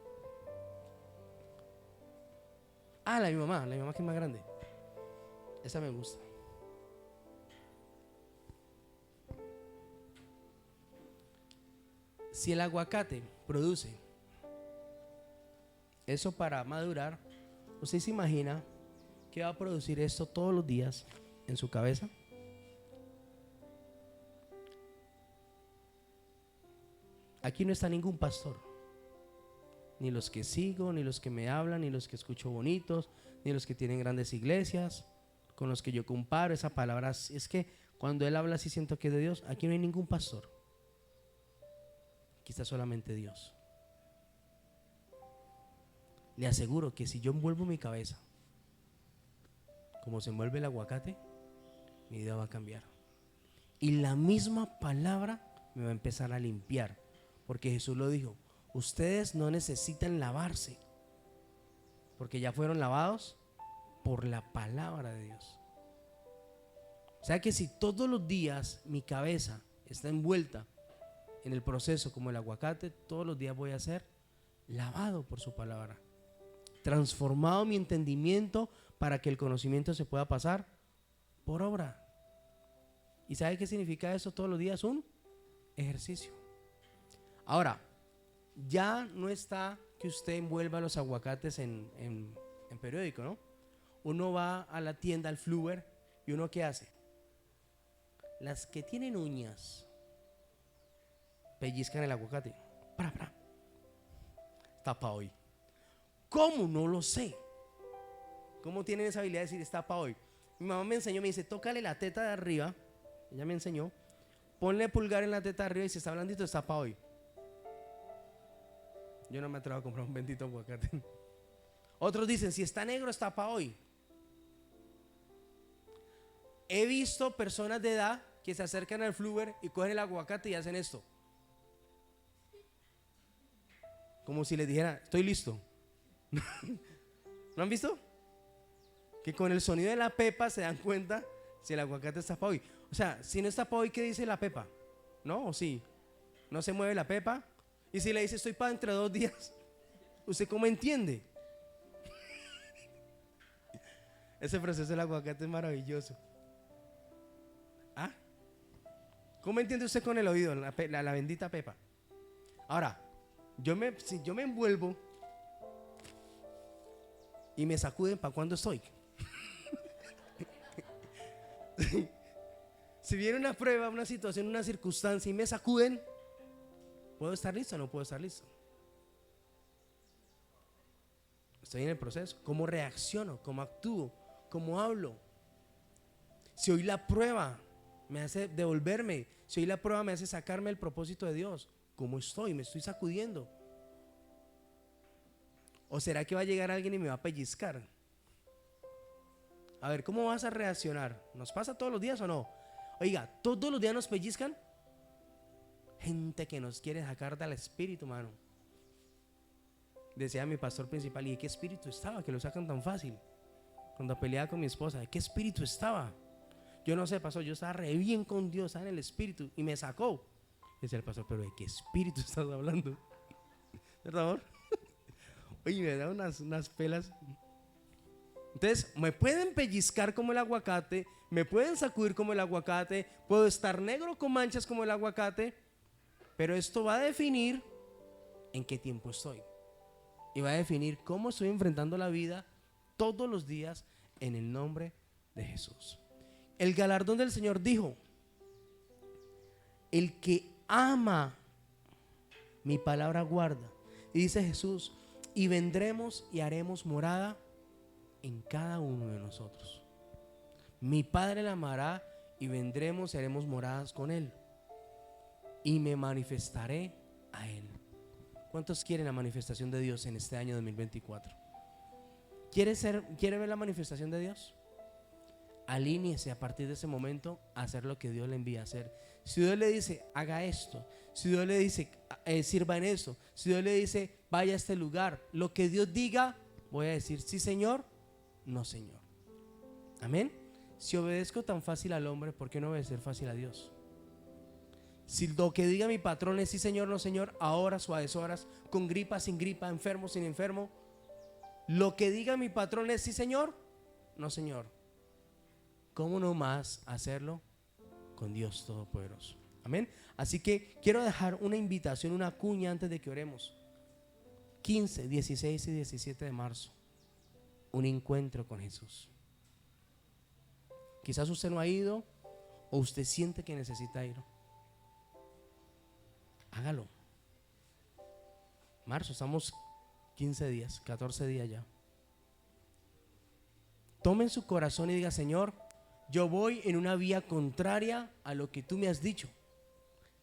Speaker 1: La de mi mamá que es más grande. Esa me gusta. Si el aguacate produce eso para madurar, ¿usted se imagina que va a producir esto todos los días en su cabeza? Aquí no está ningún pastor, ni los que sigo, ni los que me hablan, ni los que escucho bonitos, ni los que tienen grandes iglesias con los que yo comparo esa palabra. Es que cuando él habla así siento que es de Dios. Aquí no hay ningún pastor, aquí está solamente Dios. Le aseguro que si yo envuelvo mi cabeza como se envuelve el aguacate, mi vida va a cambiar. Y la misma palabra me va a empezar a limpiar, porque Jesús lo dijo: ustedes no necesitan lavarse, porque ya fueron lavados por la palabra de Dios. O sea que si todos los días mi cabeza está envuelta en el proceso como el aguacate, todos los días voy a ser lavado por su palabra, transformado mi entendimiento para que el conocimiento se pueda pasar por obra. ¿Y sabe qué significa eso todos los días? Un ejercicio. Ahora, ya no está que usted envuelva los aguacates en periódico, ¿no? Uno va a la tienda, al Fluver, y uno ¿qué hace? Las que tienen uñas pellizcan el aguacate. Está para hoy. ¿Cómo? No lo sé. ¿Cómo tienen esa habilidad de decir está para hoy? Mi mamá me enseñó, me dice: tócale la teta de arriba. Ella me enseñó: ponle pulgar en la teta de arriba y si está blandito está para hoy. Yo no me atrevo a comprar un bendito aguacate. Otros dicen: si está negro está para hoy. He visto personas de edad que se acercan al Fluver y cogen el aguacate y hacen esto, como si les dijera: estoy listo. ¿No han visto? Que con el sonido de la pepa se dan cuenta si el aguacate está para hoy. O sea, si no está para hoy, ¿qué dice la pepa? ¿No? ¿O sí? ¿No se mueve la pepa? Y si le dice: estoy para dentro de 2 días, ¿usted cómo entiende? Ese proceso del aguacate es maravilloso. ¿Cómo entiende usted con el oído la bendita pepa? Ahora, si yo me envuelvo y me sacuden, ¿para cuándo estoy? Si viene una prueba, una situación, una circunstancia y me sacuden, ¿puedo estar listo o no puedo estar listo? Estoy en el proceso. ¿Cómo reacciono? ¿Cómo actúo? ¿Cómo hablo? Si hoy la prueba me hace devolverme, si hoy la prueba me hace sacarme el propósito de Dios, ¿cómo estoy? ¿Me estoy sacudiendo? ¿O será que va a llegar alguien y me va a pellizcar? A ver, ¿cómo vas a reaccionar? ¿Nos pasa todos los días o no? Oiga, todos los días nos pellizcan gente que nos quiere sacar del espíritu, mano. Decía mi pastor principal, ¿y de qué espíritu estaba que lo sacan tan fácil? Cuando peleaba con mi esposa, ¿de qué espíritu estaba? Yo no sé, pastor, yo estaba re bien con Dios, estaba en el espíritu y me sacó. Decía el pastor, ¿pero de qué espíritu estás hablando? ¿Verdad? Oye, me da unas pelas. Entonces, me pueden pellizcar como el aguacate, me pueden sacudir como el aguacate, puedo estar negro con manchas como el aguacate, pero esto va a definir en qué tiempo estoy. Y va a definir cómo estoy enfrentando la vida todos los días en el nombre de Jesús. El galardón del Señor dijo: el que ama mi palabra guarda. Y dice Jesús: y vendremos y haremos morada en cada uno de nosotros. Mi Padre la amará y vendremos y haremos moradas con él. Y me manifestaré a él. ¿Cuántos quieren la manifestación de Dios en este año 2024? ¿Quiere ver la manifestación de Dios? Alíñese a partir de ese momento a hacer lo que Dios le envía a hacer. Si Dios le dice, haga esto. Si Dios le dice, sirva en esto. Si Dios le dice, vaya a este lugar. Lo que Dios diga, voy a decir, sí Señor, no Señor. Amén. Si obedezco tan fácil al hombre, ¿por qué no obedecer fácil a Dios? Si lo que diga mi patrón es sí Señor, no Señor, a horas o a deshoras, con gripa, sin gripa, enfermo, sin enfermo, lo que diga mi patrón es sí Señor, no Señor, ¿cómo no más hacerlo con Dios Todopoderoso? Amén. Así que quiero dejar una invitación, una cuña antes de que oremos. 15, 16 y 17 de marzo, un encuentro con Jesús. Quizás usted no ha ido o usted siente que necesita ir. Hágalo. Marzo, estamos 15 días, 14 días ya. Tome en su corazón y diga: Señor, yo voy en una vía contraria a lo que tú me has dicho.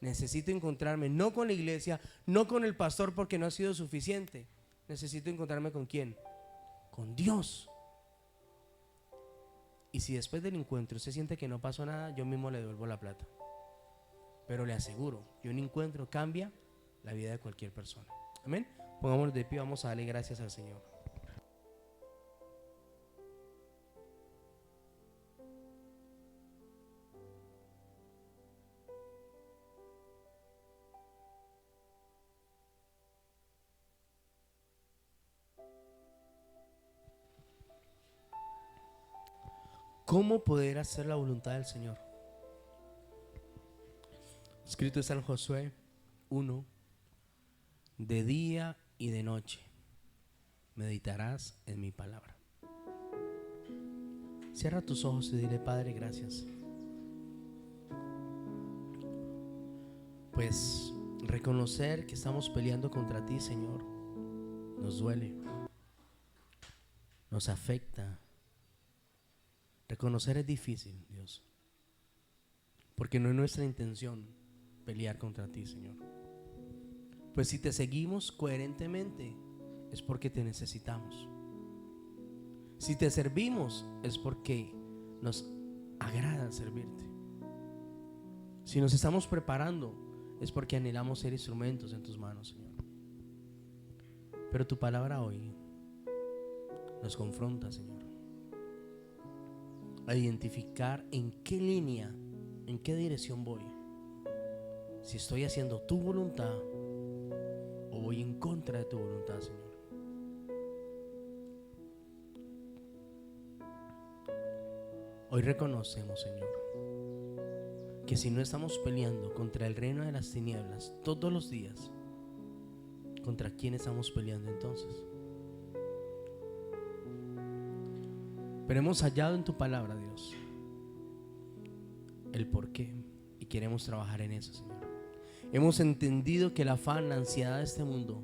Speaker 1: Necesito encontrarme no con la iglesia, no con el pastor, porque no ha sido suficiente. Necesito encontrarme ¿con quién? Con Dios. Y si después del encuentro usted siente que no pasó nada, yo mismo le devuelvo la plata. Pero le aseguro que un encuentro cambia la vida de cualquier persona. Amén. Pongámonos de pie, vamos a darle gracias al Señor. ¿Cómo poder hacer la voluntad del Señor? Escrito está en Josué 1: de día y de noche meditarás en mi palabra. Cierra tus ojos y dile: Padre, gracias. Pues reconocer que estamos peleando contra ti, Señor, nos duele, nos afecta. Reconocer es difícil, Dios, porque no es nuestra intención pelear contra ti, Señor. Pues si te seguimos coherentemente es porque te necesitamos. Si te servimos es porque nos agrada servirte. Si nos estamos preparando es porque anhelamos ser instrumentos en tus manos, Señor. Pero tu palabra hoy nos confronta, Señor, a identificar en qué línea, en qué dirección voy. Si estoy haciendo tu voluntad o voy en contra de tu voluntad, Señor. Hoy reconocemos, Señor, que si no estamos peleando contra el reino de las tinieblas todos los días, ¿contra quién estamos peleando entonces? Pero hemos hallado en tu palabra, Dios, el porqué, y queremos trabajar en eso, Señor. Hemos entendido que el afán, la ansiedad de este mundo,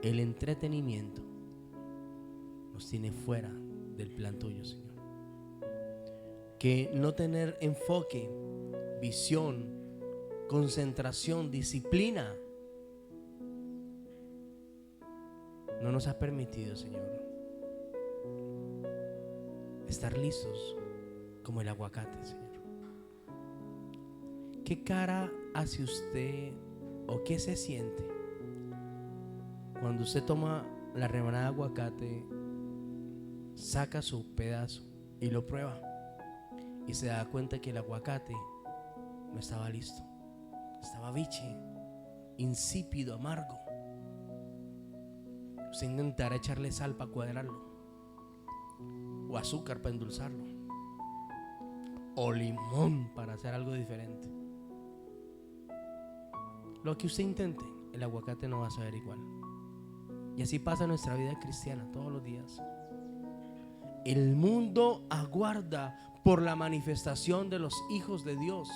Speaker 1: el entretenimiento, nos tiene fuera del plan tuyo, Señor. Que no tener enfoque, visión, concentración, disciplina, no nos ha permitido, Señor, estar listos como el aguacate, Señor. ¿qué cara hace usted o qué se siente cuando usted toma la rebanada de aguacate, saca su pedazo y lo prueba y se da cuenta que el aguacate no estaba listo, estaba biche, insípido, amargo? Usted intentará echarle sal para cuadrarlo, o azúcar para endulzarlo, o limón para hacer algo diferente. Lo que usted intente, el aguacate no va a saber igual. Y así pasa en nuestra vida cristiana todos los días. El mundo aguarda por la manifestación de los hijos de Dios.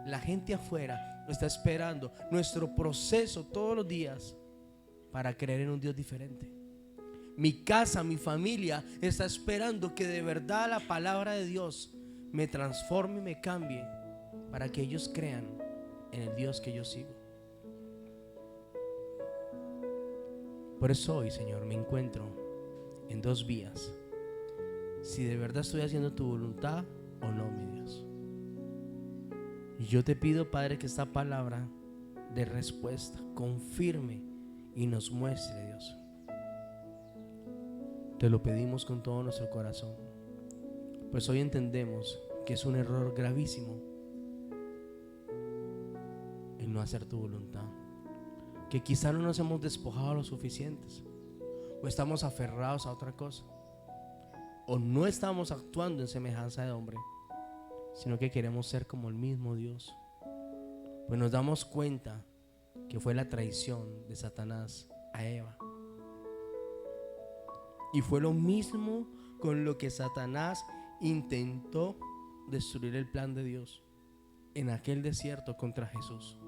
Speaker 1: La gente afuera está esperando nuestro proceso todos los días para creer en un Dios diferente. Mi casa, mi familia está esperando que de verdad la palabra de Dios me transforme y me cambie para que ellos crean en el Dios que yo sigo. Por eso hoy, Señor, me encuentro en dos vías: si de verdad estoy haciendo tu voluntad o no, mi Dios. Y yo te pido, Padre, que esta palabra de respuesta confirme y nos muestre, Dios. Te lo pedimos con todo nuestro corazón, pues hoy entendemos que es un error gravísimo el no hacer tu voluntad, que quizá no nos hemos despojado lo suficientes, o estamos aferrados a otra cosa, o no estamos actuando en semejanza de hombre, sino que queremos ser como el mismo Dios. Pues nos damos cuenta que fue la traición de Satanás a Eva, y fue lo mismo con lo que Satanás intentó destruir el plan de Dios en aquel desierto contra Jesús.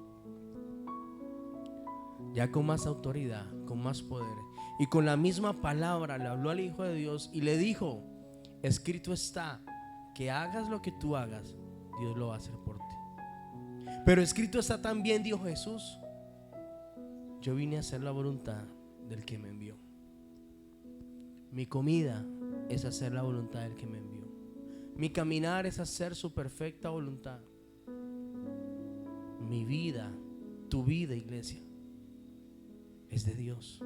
Speaker 1: Ya con más autoridad, con más poder y con la misma palabra le habló al Hijo de Dios y le dijo: escrito está, que hagas lo que tú hagas, Dios lo va a hacer por ti. Pero escrito está también, dijo Jesús, yo vine a hacer la voluntad del que me envió. Mi comida es hacer la voluntad del que me envió. Mi caminar es hacer su perfecta voluntad. Mi vida, tu vida, iglesia, es de Dios.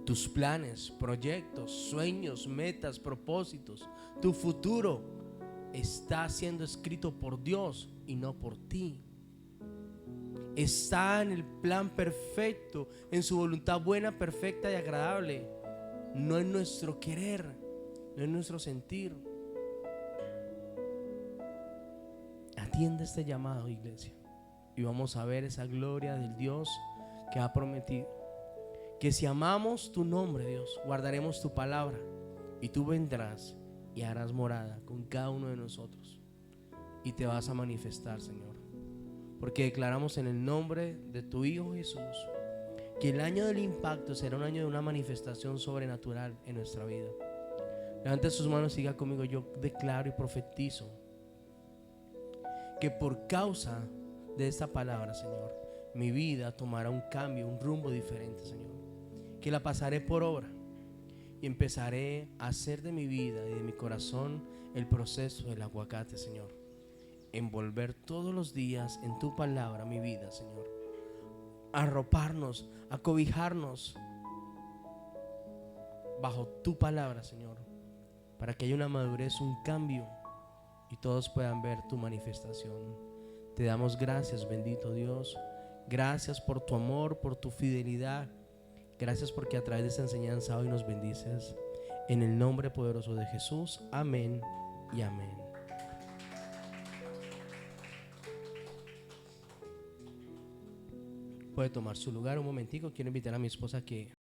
Speaker 1: Tus planes, proyectos, sueños, metas, propósitos, tu futuro está siendo escrito por Dios y no por ti. Está en el plan perfecto, en su voluntad buena, perfecta y agradable. No en nuestro querer, no en nuestro sentir. Atiende este llamado, iglesia, y vamos a ver esa gloria del Dios que ha prometido. Que si amamos tu nombre, Dios, guardaremos tu palabra, y tú vendrás y harás morada con cada uno de nosotros, y te vas a manifestar, Señor, porque declaramos en el nombre de tu Hijo Jesús que el año del impacto será un año de una manifestación sobrenatural en nuestra vida. Levante sus manos y diga conmigo: yo declaro y profetizo que por causa de esta palabra, Señor, mi vida tomará un cambio, un rumbo diferente, Señor, que la pasaré por obra y empezaré a hacer de mi vida y de mi corazón el proceso del aguacate, Señor. Envolver todos los días en tu palabra mi vida, Señor. Arroparnos, acobijarnos bajo tu palabra, Señor, para que haya una madurez, un cambio y todos puedan ver tu manifestación. Te damos gracias, bendito Dios. Gracias por tu amor, por tu fidelidad. Gracias porque a través de esta enseñanza hoy nos bendices. En el nombre poderoso de Jesús, amén y amén. Puede tomar su lugar un momentico. Quiero invitar a mi esposa que